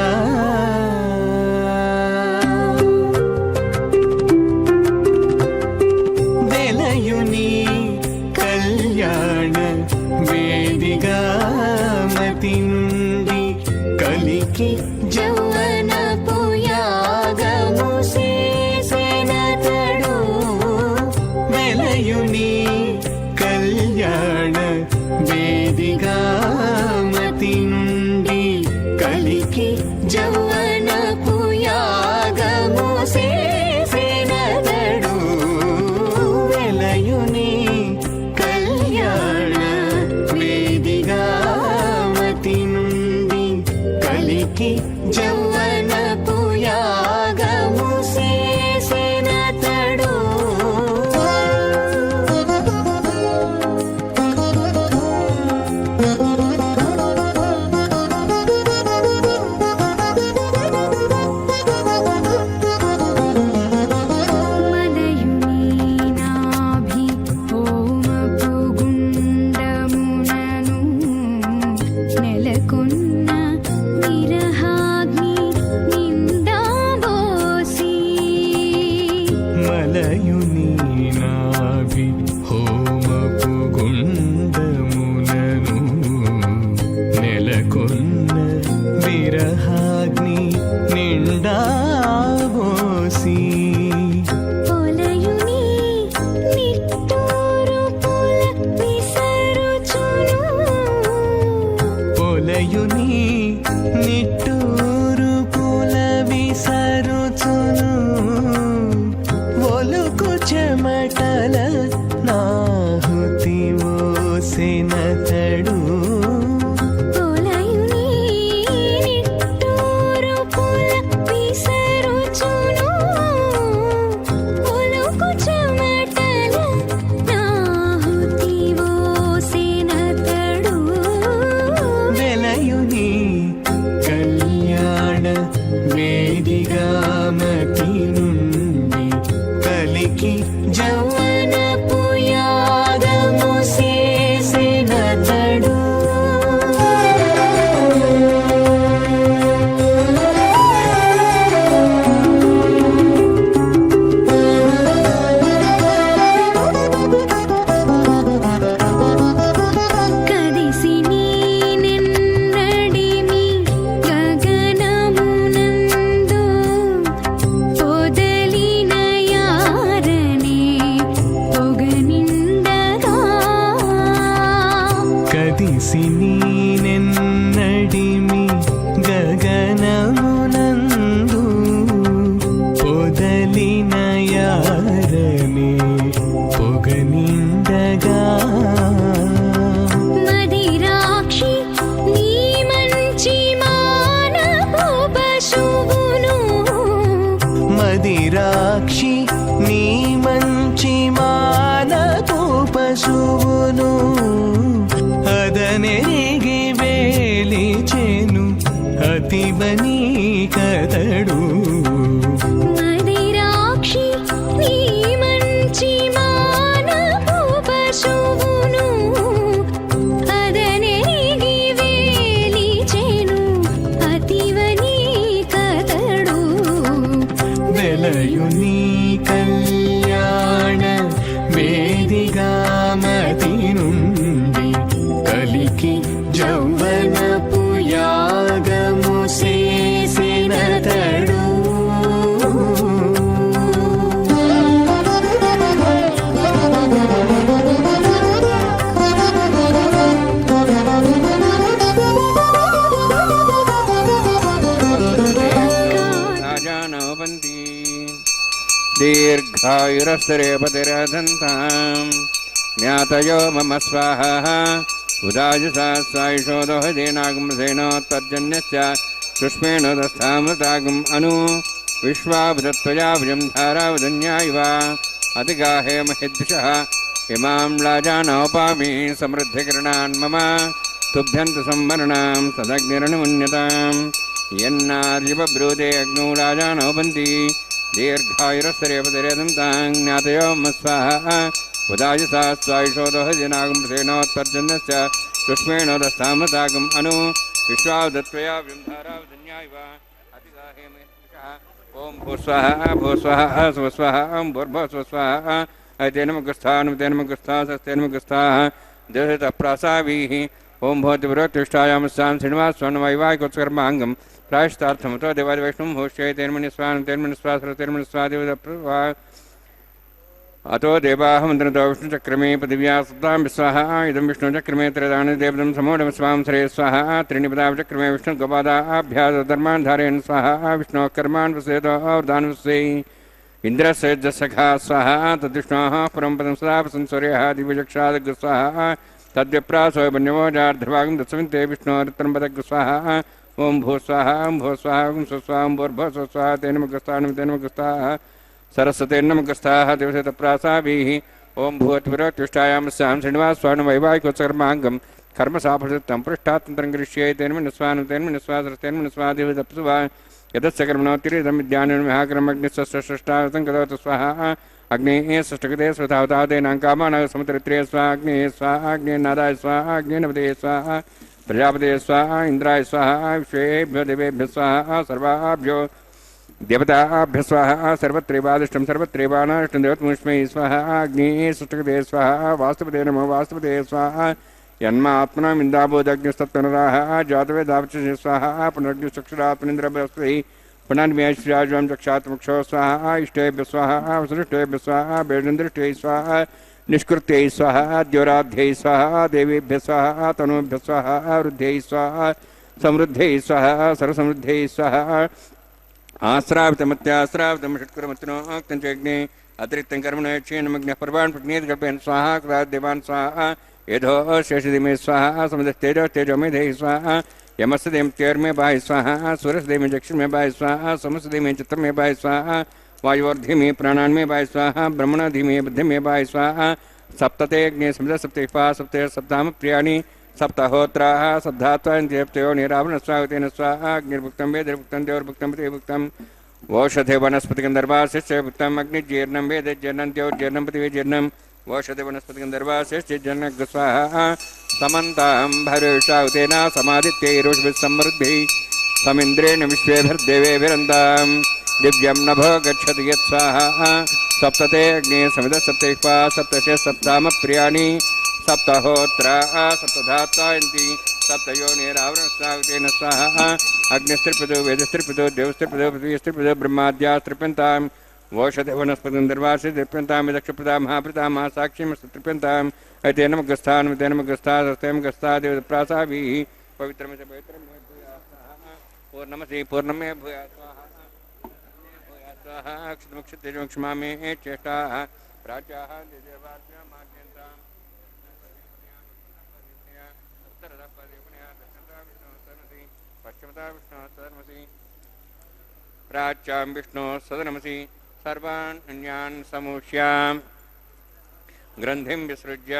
వెలయుని కళ్యాణ వేదిగా మతి నుండి కలికి ಜೌವನ ಪುಯಾಗಮು ಸೇಸೆನತಡು వెలయుని కళ్యాణ వేదిగా మతి నుండి కలికి ಜೌವನ ಪುಯಾಗಮು ಸೇಸೆನತಡು వెలయుని కళ్యాణ వేదిగా మతి నుండి కలికి ಜೌವನ ಪುಯಾಗಮು ಸೇಸೆನತಡು చెమటల నాహుతివో సెనతడు నెన్నడిమి గగనమునందు పొదలిన యారనే పొగనిండగా మదిరాక్షి నీ మంచి మానపు పశువును మదిరాక్షి నీ మంచి మానపు పశువును అదనెరిగి వేలిచెను అతివని కదడు మదిరాక్షి నీ మంచి మానపు పశువును అదనెరిగి వేలిచెను అతివని కదడు వెలయుని కళ్యాణ వేదిగామతి నుండి కలికి జౌవనపు యాగము చేసినతడు రాజానోపంతి దీర్ఘాయురస్తరేపతిరధంతాం జ్ఞాతయో మమ స్వాహా ఉదాజసా సాయుషోదోహదేనాగమసేనోత్తర్జన్యస్య సుష్మేణ దస్థామృతాగం అను విశ్వావృత్వయాభుజం ధారావధన్యాయివ అతిగాహే మహిద్విషः ఇమాం రాజానోపామి సమృద్ధికిరణాన్ మమ తుభ్యంతు సంవరణాం సదగ్నిరనుమున్యతాం యన్నార్యబ్రూతే అగ్నౌ రాజానోపంతి దీర్ఘాయురస్తరేపతిరేదంతాం జ్ఞాతయో మమ స్వాహా ఉదాజసా స్వాయుషోదోహదేనాగమసేనోత్తర్జన్యస్య సుష్మేణోదస్థామృతాగం అను విశ్వావదత్వయా వృంధారావధన్యాయివ అతిగాహే మహిద్విషः ఓం భూస్వాహ భూస్వాహ స్వస్వాహ భూర్భువస్వస్వాహ ఐతేనముఖస్థానుతేనముఖస్థాసస్తేనముఖస్థాః దేశతః ప్రాసావీః ఓం భవతి పురోత్తిష్టాయామస్సాం శ్రీనివాసస్వర్ణవైవాహికోత్సకర్మాంగం ప్రాయశ్చిత్తార్థమతో దేవాదివైష్ణవం హోష్యైతేర్మణిస్వానుతేర్మణిస్వాసరతేర్మణిస్వాదేవత अतो देवाः मन्त्रतो विष्णुचक्रमे पृथिव्या सप्तां स्वाहा इदं विष्णुचक्रमे त्रयदानि देवदं समूढं स्वां श्रेय स्वाहा त्रीणि पदाचक्रमे विष्णुगोपादाभ्यास धर्मान् धारयन् स्वाहा विष्णोः कर्मान् वसेतो अवधान् वसे इन्द्रस्य सखा स्वाहा तद्विष्णोः परं पदं सदा वसन् दिव्यचक्षादग् स्वाहा तद्विप्रासो वन्यवोजार्धभागं दत्सविन्ते विष्णोरुत्तरं पदग् स्वाहा ओं भू स्वाहा भो स्वाहा ओं स्वस्वाहा भोर्भो स्वस्वाहा तेन मुखस्थाः सरस्वते नमकस्थाः दिवसतप्रासाभिः ओं भूवत्पुरोत्तिष्ठायामस्यां श्रीनिवासस्वर्णवैवाहिकोत्सकर्माङ्गं कर्मसाफलतं पृष्ठात्तन्त्रं गृह्ये तेन्मनिस्वानुतेन्मनिस्वासरतेन्मनिस्वादिवदप्सुवा यदस्य कर्मणोत्तिरिदं विद्यानुर्महाक्रमग्निस्वष्टावतं करोतु स्वाहा अग्नेः षष्ठकृते स्वधावतादेनां कामानां समुद्रत्रे स्वाहा अग्नेः स्वाहा अग्नेनादाय स्वाहा अग्नेनपदे स्वाहा प्रजापते स्वाहा इन्द्राय स्वाहा विश्वेभ्यो देवेभ्यो स्वाहा सर्वाभ्यो देवताभ्यः स्वाहा सर्वत्रैवादिष्टं सर्वत्रैवानाष्टं देवतमुष्मै स्वाहा अग्नेः षष्ठकृते स्वाहा वास्तुपते नमो वास्तुपते स्वाहा यन्मात्मनां इन्दाबोधग्निस्तत्त्वनराः जातवेदावचसे स्वाहा पुनरग्निश्चक्षुरात्मनिन्द्रबृहस्पतिः पुनर्मेश्वर्याज्वां चक्षात्मुक्षो स्वाहा इष्टेभ्यः स्वाहा वसुनिष्ठेभ्यः स्वाहा बेडन्द्रिष्टैः स्वाहा निष्कृत्यै स्वाहा द्योराध्यै स्वाहा देवीभ्यः स्वाहा तनूभ्यः स्वाहा वृद्ध्यै स्वाहा समृद्ध्यै स्वाहा सर्वसमृद्ध्यै स्वाहा आश्रावितमत्याश्रावितं षट्कुरमत्नो अग्निं अतिरिक्तं कर्मण क्षीणमग्नः पर्वान् प्रज्ञेत कल्पयन् स्वाहा कृतात् देवान् स्वाहा यधो शेषदिमे स्वाहा समुदस्तेजो तेजो मे देहि स्वाहा यमस्देम तेर्मे बाहि स्वाहा सूरस्देमे चक्षुर्मे बाहि स्वाहा समस्देमे चित्तमे बाहि स्वाहा वायुवर्धिमे प्राणान्मे बाहि स्वाहा ब्रह्मणाधिमे बुद्धिमे बाहि स्वाहा सप्तते अग्ने समिद सप्तैपा सप्ते सप्ताम प्रियाणि सप्ताहोत्राः सप्तात्वान्त्यप्तयो निरावरण स्वागतेन स्वाहा अग्निर्भुक्तं वेदिर्भुक्तं देवर्भुक्तं प्रतिभुक्तं ओषधे वनस्पतिगन्धर्वाशिष्य भुक्तम् अग्निजीर्णं वेदजीर्णं द्योर्जीर्णं पृथिवीजीर्णं ओषधे वनस्पतिगन्धर्वाशिष्य जन्नग् स्वाहा समन्तां भरुषावतेन समादित्यैरुषभिः समृद्धिः समिन्द्रेण विश्वेभिर्देवेभिरन्तां दिव्यं नभो गच्छति यत् स्वाहा सप्तते अग्ने समिद सप्तैपा सप्तशे सप्ताम प्रियाणि सप्तहोत्रा सप्तधात्वायन्ति सप्तयोनिरावरण स्वागतेन स्वाहा अग्निस्त्रिपदो वेदस्त्रिपदो देवस्त्रिपदो पृथ्वीस्त्रिपदो ब्रह्माद्यास्त्रिप्यन्ताम् ओषधे वनस्पतिगन्धर्वासि त्रिप्यन्तां विदक्षप्रदा महाप्रदा महासाक्षीमस्त्रिप्यन्ताम् ऐतेन गस्थान् तेन गस्तास्तेम गस्ता देवप्रासाभिः पवित्रमस्य पवित्रं पूर्णमसि पूर्णमे भूया स्वाहा स्वाहा क्षुत्मक्षतेजोक्षमा मे चेष्टाः प्राच्याः देवाज्ञा माध्यन्ताम् पश्चिमता विष्णु सदनमसि प्राच्यां विष्णु सदनमसि सर्वान् अन्यान् समूष्यां ग्रन्थिं विसृज्य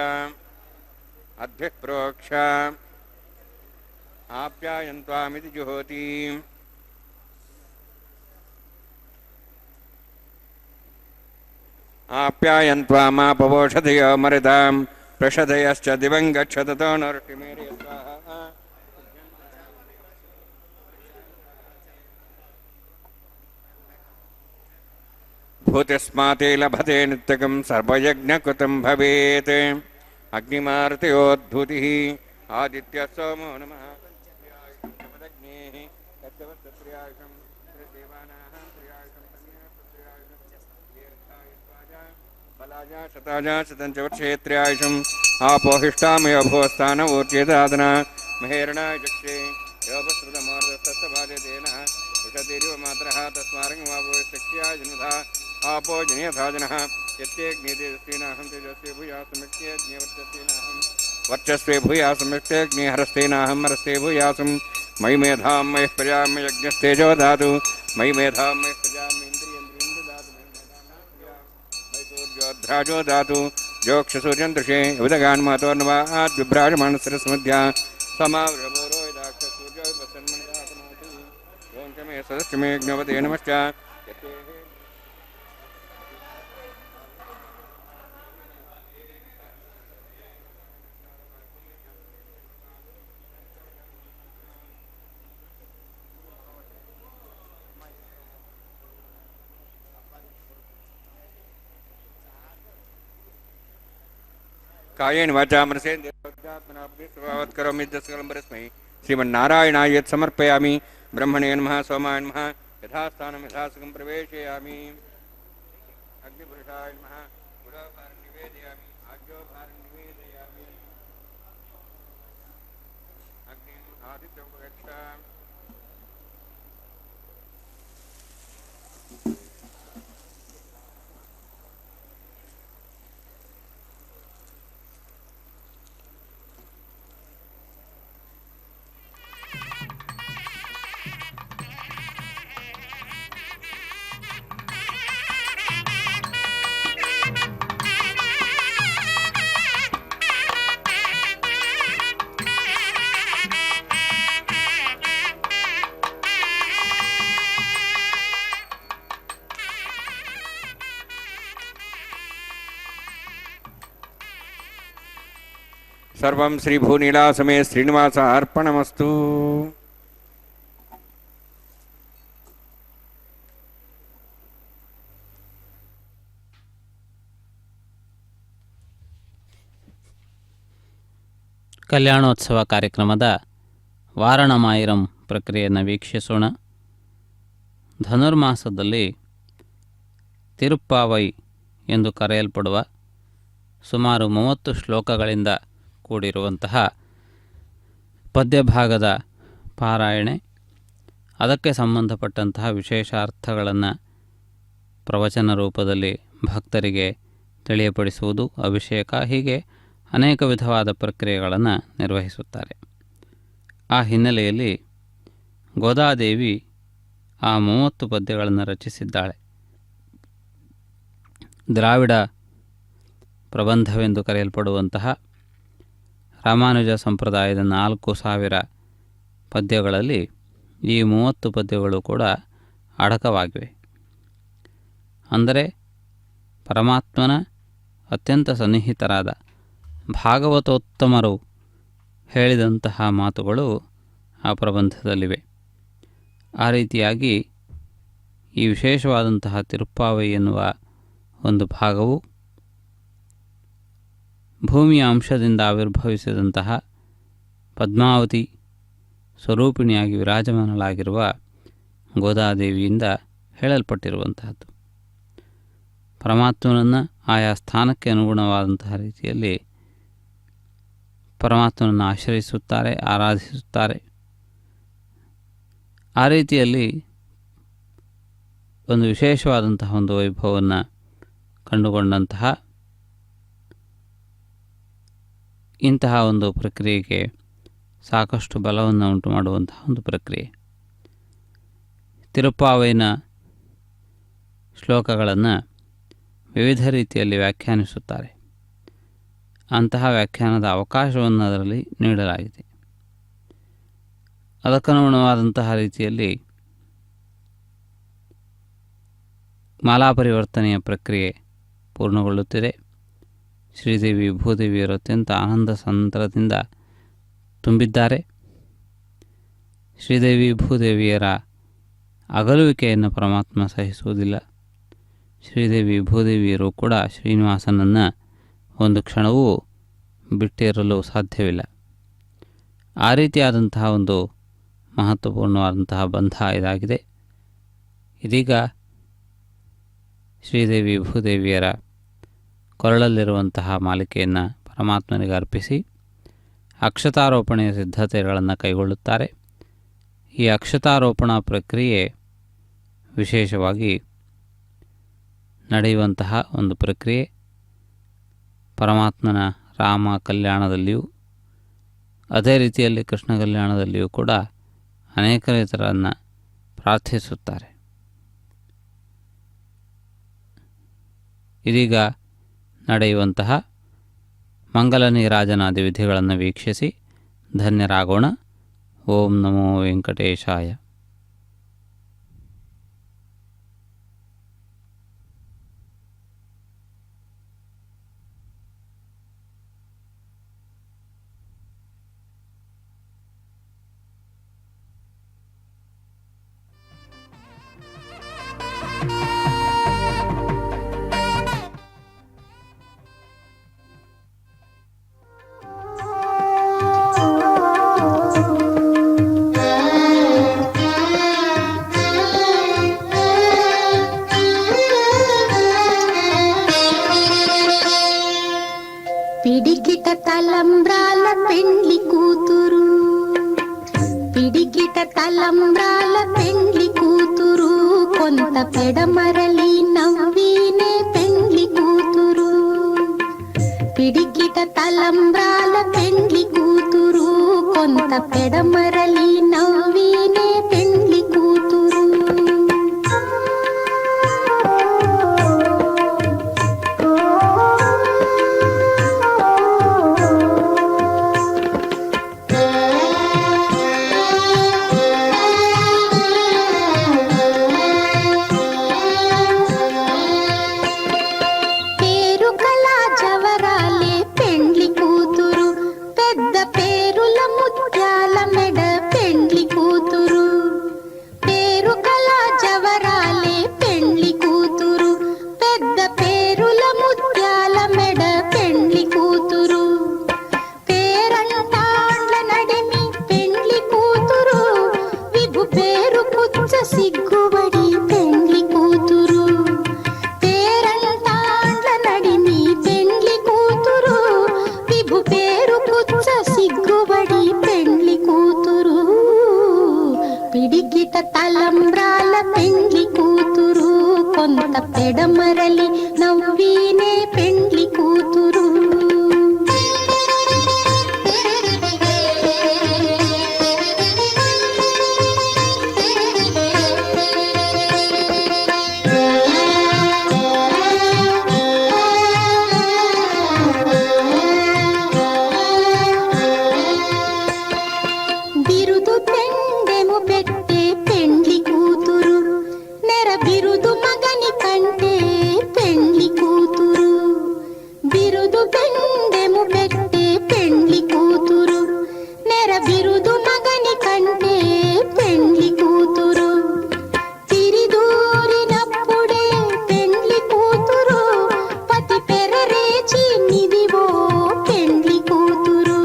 अद्भिः प्रोक्ष आप्यायन्त्वामिति जुहोति आप्यायन्त्वामापवोषधयो मरुतां प्रषधयश्च दिवं गच्छ ततो नरुष्टिमेरि स्वाहा भूतिस्माते लभते नित्यकं सर्वयज्ञकृतं भवेत् अग्निमारुतयोद्भूतिः आदित्यः सोमो नमः बलाजा शताजा शतं च वर्षेत्र्यायुषम् आपोहिष्टामयो भुवस्थान ऊर्जेदादना महेरणाय चक्षे योपस्रुतमोर्धस्तभाजतेन उषतिरिव मात्रः तस्मारङ्गमापो शक्त्या जन्मधा आपो जनियथा जनः यत्यग्नितेजस्तेनाहं तेजस्वे भूयासमक्त्यग्निवर्चस्तेनाहं वर्चस्वे भूयासमक्त्यग्निहरस्तेनाहं हरस्ते भूयासं मयि मेधां मयः प्रजां यज्ञस्तेजो दातु मयि मेधां मयः प्रजां इन्द्रियन्द्रियं दातु मयि सूर्योद्भ्राजो दातु जोक्षसूर्यन्दृशे उदगान् मातोर्नवात् विभ्राजमानसरस्मध्या समावृभोरो यदाक्षसूर्यो वसन्मन्दातमातु ओं च मे सदस्य मे ज्ञवते नमश्च कायेन वाचा मनसेन्द्रियात्मनात्मनात् करोमि दशकलम्बरस्मै श्रीमन्नारायणाय यत् समर्पयामि ब्रह्मणे नमः सोमाय नमः यथास्थानं यथासुखं प्रवेशयामि अग्निपुरुषाय नमः गुडोभारं निवेदयामि आज्योभारं निवेदयामि अग्निम् आदित्यं प्रगच्छ सर्वं श्रीभूनीलासमे श्रीनिवास अर्पणमस्तु। ಕಲ್ಯಾಣೋತ್ಸವ ಕಾರ್ಯಕ್ರಮದ ವಾರಣಮಾಯಿರಂ ಪ್ರಕ್ರಿಯೆಯನ್ನು ವೀಕ್ಷಿಸೋಣ. ಧನುರ್ಮಾಸದಲ್ಲಿ ತಿರುಪ್ಪಾವೈ ಎಂದು ಕರೆಯಲ್ಪಡುವ ಸುಮಾರು 30 ಶ್ಲೋಕಗಳಿಂದ ಕೂಡಿರುವಂತಹ ಪದ್ಯಭಾಗದ ಪಾರಾಯಣೆ, ಅದಕ್ಕೆ ಸಂಬಂಧಪಟ್ಟಂತಹ ವಿಶೇಷ ಅರ್ಥಗಳನ್ನು ಪ್ರವಚನ ರೂಪದಲ್ಲಿ ಭಕ್ತರಿಗೆ ತಿಳಿಯಪಡಿಸುವುದು, ಅಭಿಷೇಕ, ಹೀಗೆ ಅನೇಕ ವಿಧವಾದ ಪ್ರಕ್ರಿಯೆಗಳನ್ನು ನಿರ್ವಹಿಸುತ್ತಾರೆ. ಆ ಹಿನ್ನೆಲೆಯಲ್ಲಿ ಗೋದಾದೇವಿ ಆ 30 ಪದ್ಯಗಳನ್ನು ರಚಿಸಿದ್ದಾಳೆ. ದ್ರಾವಿಡ ಪ್ರಬಂಧವೆಂದು ಕರೆಯಲ್ಪಡುವಂತಹ ರಾಮಾನುಜ ಸಂಪ್ರದಾಯದ 4000 ಪದ್ಯಗಳಲ್ಲಿ ಈ 30 ಪದ್ಯಗಳು ಕೂಡ ಅಡಕವಾಗಿವೆ. ಅಂದರೆ ಪರಮಾತ್ಮನ ಅತ್ಯಂತ ಸನ್ನಿಹಿತರಾದ ಭಾಗವತೋತ್ತಮರು ಹೇಳಿದಂತಹ ಮಾತುಗಳು ಆ ಪ್ರಬಂಧದಲ್ಲಿವೆ. ಆ ರೀತಿಯಾಗಿ ಈ ವಿಶೇಷವಾದಂತಹ ತಿರುಪ್ಪಾವೈ ಎನ್ನುವ ಒಂದು ಭಾಗವು ಭೂಮಿಯ ಅಂಶದಿಂದ ಆವಿರ್ಭವಿಸಿದಂತಹ ಪದ್ಮಾವತಿ ಸ್ವರೂಪಿಣಿಯಾಗಿ ವಿರಾಜಮಾನಳಾಗಿರುವ ಗೋದಾದೇವಿಯಿಂದ ಹೇಳಲ್ಪಟ್ಟಿರುವಂತಹದ್ದು. ಪರಮಾತ್ಮನನ್ನು ಆಯಾ ಸ್ಥಾನಕ್ಕೆ ಅನುಗುಣವಾದಂತಹ ರೀತಿಯಲ್ಲಿ ಪರಮಾತ್ಮನನ್ನು ಆಶ್ರಯಿಸುತ್ತಾರೆ, ಆರಾಧಿಸುತ್ತಾರೆ. ಆ ರೀತಿಯಲ್ಲಿ ಒಂದು ವಿಶೇಷವಾದಂತಹ ಒಂದು ವೈಭವವನ್ನು ಕಂಡುಕೊಂಡಂತಹ ಇಂತಹ ಒಂದು ಪ್ರಕ್ರಿಯೆಗೆ ಸಾಕಷ್ಟು ಬಲವನ್ನು ಉಂಟು ಮಾಡುವಂತಹ ಒಂದು ಪ್ರಕ್ರಿಯೆ. ತಿರುಪ್ಪಾವೈನ ಶ್ಲೋಕಗಳನ್ನು ವಿವಿಧ ರೀತಿಯಲ್ಲಿ ವ್ಯಾಖ್ಯಾನಿಸುತ್ತಾರೆ. ಅಂತಹ ವ್ಯಾಖ್ಯಾನದ ಅವಕಾಶವನ್ನು ಅದರಲ್ಲಿ ನೀಡಲಾಗಿದೆ. ಅದಕ್ಕನುಗುಣವಾದಂತಹ ರೀತಿಯಲ್ಲಿ ಮಾಲಾಪರಿವರ್ತನೆಯ ಪ್ರಕ್ರಿಯೆ ಪೂರ್ಣಗೊಳ್ಳುತ್ತಿದೆ. ಶ್ರೀದೇವಿ ಭೂದೇವಿಯರು ಅತ್ಯಂತ ಆನಂದ ಸಂತರದಿಂದ ತುಂಬಿದ್ದಾರೆ. ಶ್ರೀದೇವಿ ಭೂದೇವಿಯರ ಅಗಲುವಿಕೆಯನ್ನು ಪರಮಾತ್ಮ ಸಹಿಸುವುದಿಲ್ಲ. ಶ್ರೀದೇವಿ ಭೂದೇವಿಯರು ಕೂಡ ಶ್ರೀನಿವಾಸನನ್ನು ಒಂದು ಕ್ಷಣವೂ ಬಿಟ್ಟಿರಲು ಸಾಧ್ಯವಿಲ್ಲ. ಆ ರೀತಿಯಾದಂತಹ ಒಂದು ಮಹತ್ವಪೂರ್ಣವಾದಂತಹ ಬಂಧ ಇದಾಗಿದೆ. ಇದೀಗ ಶ್ರೀದೇವಿ ಭೂದೇವಿಯರ ಕೊರಳಲ್ಲಿರುವಂತಹ ಮಾಲಿಕೆಯನ್ನು ಪರಮಾತ್ಮನಿಗೆ ಅರ್ಪಿಸಿ ಅಕ್ಷತಾರೋಪಣೆಯ ಸಿದ್ಧತೆಗಳನ್ನು ಕೈಗೊಳ್ಳುತ್ತಾರೆ. ಈ ಅಕ್ಷತಾರೋಪಣಾ ಪ್ರಕ್ರಿಯೆ ವಿಶೇಷವಾಗಿ ನಡೆಯುವಂತಹ ಒಂದು ಪ್ರಕ್ರಿಯೆ. ಪರಮಾತ್ಮನ ರಾಮ ಕಲ್ಯಾಣದಲ್ಲಿಯೂ ಅದೇ ರೀತಿಯಲ್ಲಿ ಕೃಷ್ಣ ಕಲ್ಯಾಣದಲ್ಲಿಯೂ ಕೂಡ ಅನೇಕ ಇತರನ್ನು ಪ್ರಾರ್ಥಿಸುತ್ತಾರೆ. ಇದೀಗ ನಡೆಯುವಂತಹ ಮಂಗಲ ನೀರಾಜನಾದಿ ವಿಧಿಗಳನ್ನು ವೀಕ್ಷಿಸಿ ಧನ್ಯರಾಗೋಣ. ಓಂ ನಮೋ ವೆಂಕಟೇಶಾಯ. పిడికిట తలంబ్రాల పెండ్లి కూతురు, పిడికిట తలంబ్రాల పెండ్లి కూతురు, కొంత పెడమరలి నవ్వినే పెండ్లి కూతురు. పిడికిట తలంబ్రాల పెండ్లి కూతురు, కొంత పెడమరలి నవ్వినే పెండ్లి కూతురు. సిగ్గుబడి పెండ్లి కూతురు, పేరంటాండ్ల నడిమి పెండ్లి కూతురు, విభు పేరు పుచ్చ సిగ్గుబడి పెండ్లి కూతురు. పిడికిట తలంబ్రాల పెండ్లి కూతురు, కొంత పెడమరలి నవ్వు బిరుదు పెండెము పెట్టే పెండ్లి కూతురు, నెర బిరుదు మగని కంటే పెండ్లి కూతురు. తిరిదూరినప్పుడే పెండ్లి కూతురు, పతి పెరరేచి నిదివో పెండ్లి కూతురు.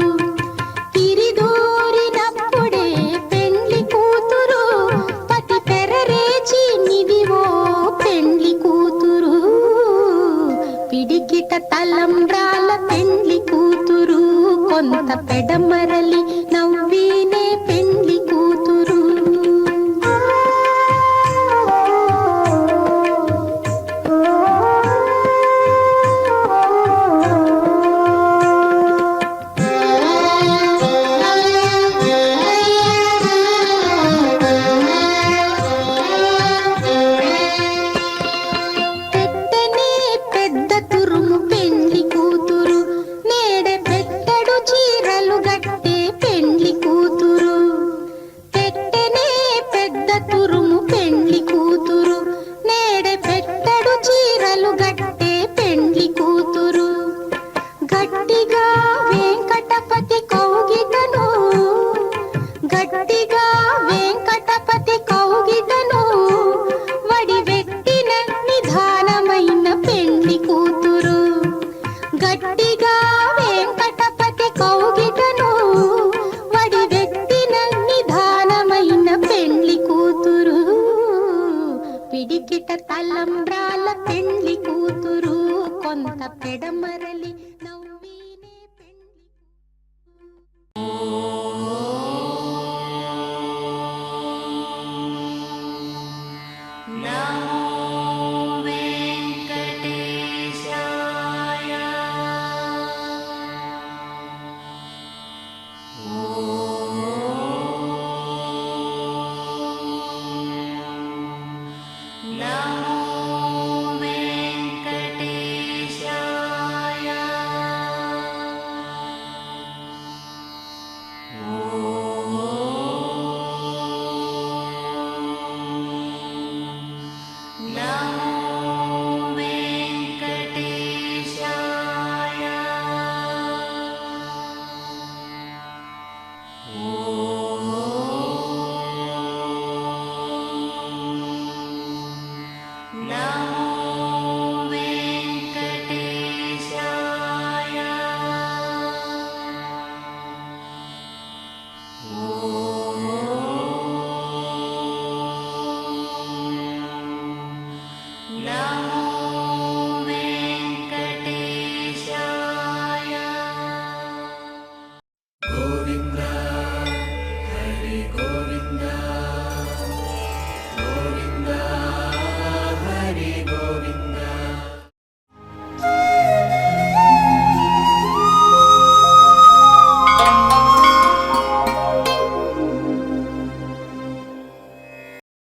తిరిదూరినప్పుడే పెండ్లి కూతురు, పతి పెరరేచి నిదివో పెండ్లి కూతురు. పిడికిట తలంబ్రాల పెండ్లి కూతురు, కొంత పెడమరలి నవ్వినే పెండ్లి కూతురు. పెట్టెనే పెద్ద తురుము పెండ్లి కూతురు, నేడే పెట్టెడు చీరలు గట్టే పెండ్లి కూతురు. పెట్టెనే పెద్ద తురుము పెండ్లి కూతురు, నేడే పెట్టెడు చీరలు గట్టే పెండ్లి కూతురు. గట్టిగా వెంకటపతి కౌగిటను, గట్టిగా వెంకటపతి కౌగిటను, వడివెట్టిన నిధానమైన పెండ్లి కూతురు. గట్టిగా వెంకటపతి కౌగిటను, వడివెట్టిన నిధానమైన పెండ్లి కూతురు. పిడికిట తలంబ్రాల పెండ్లి కూతురు, కొంత పెడమరలి నవ్వు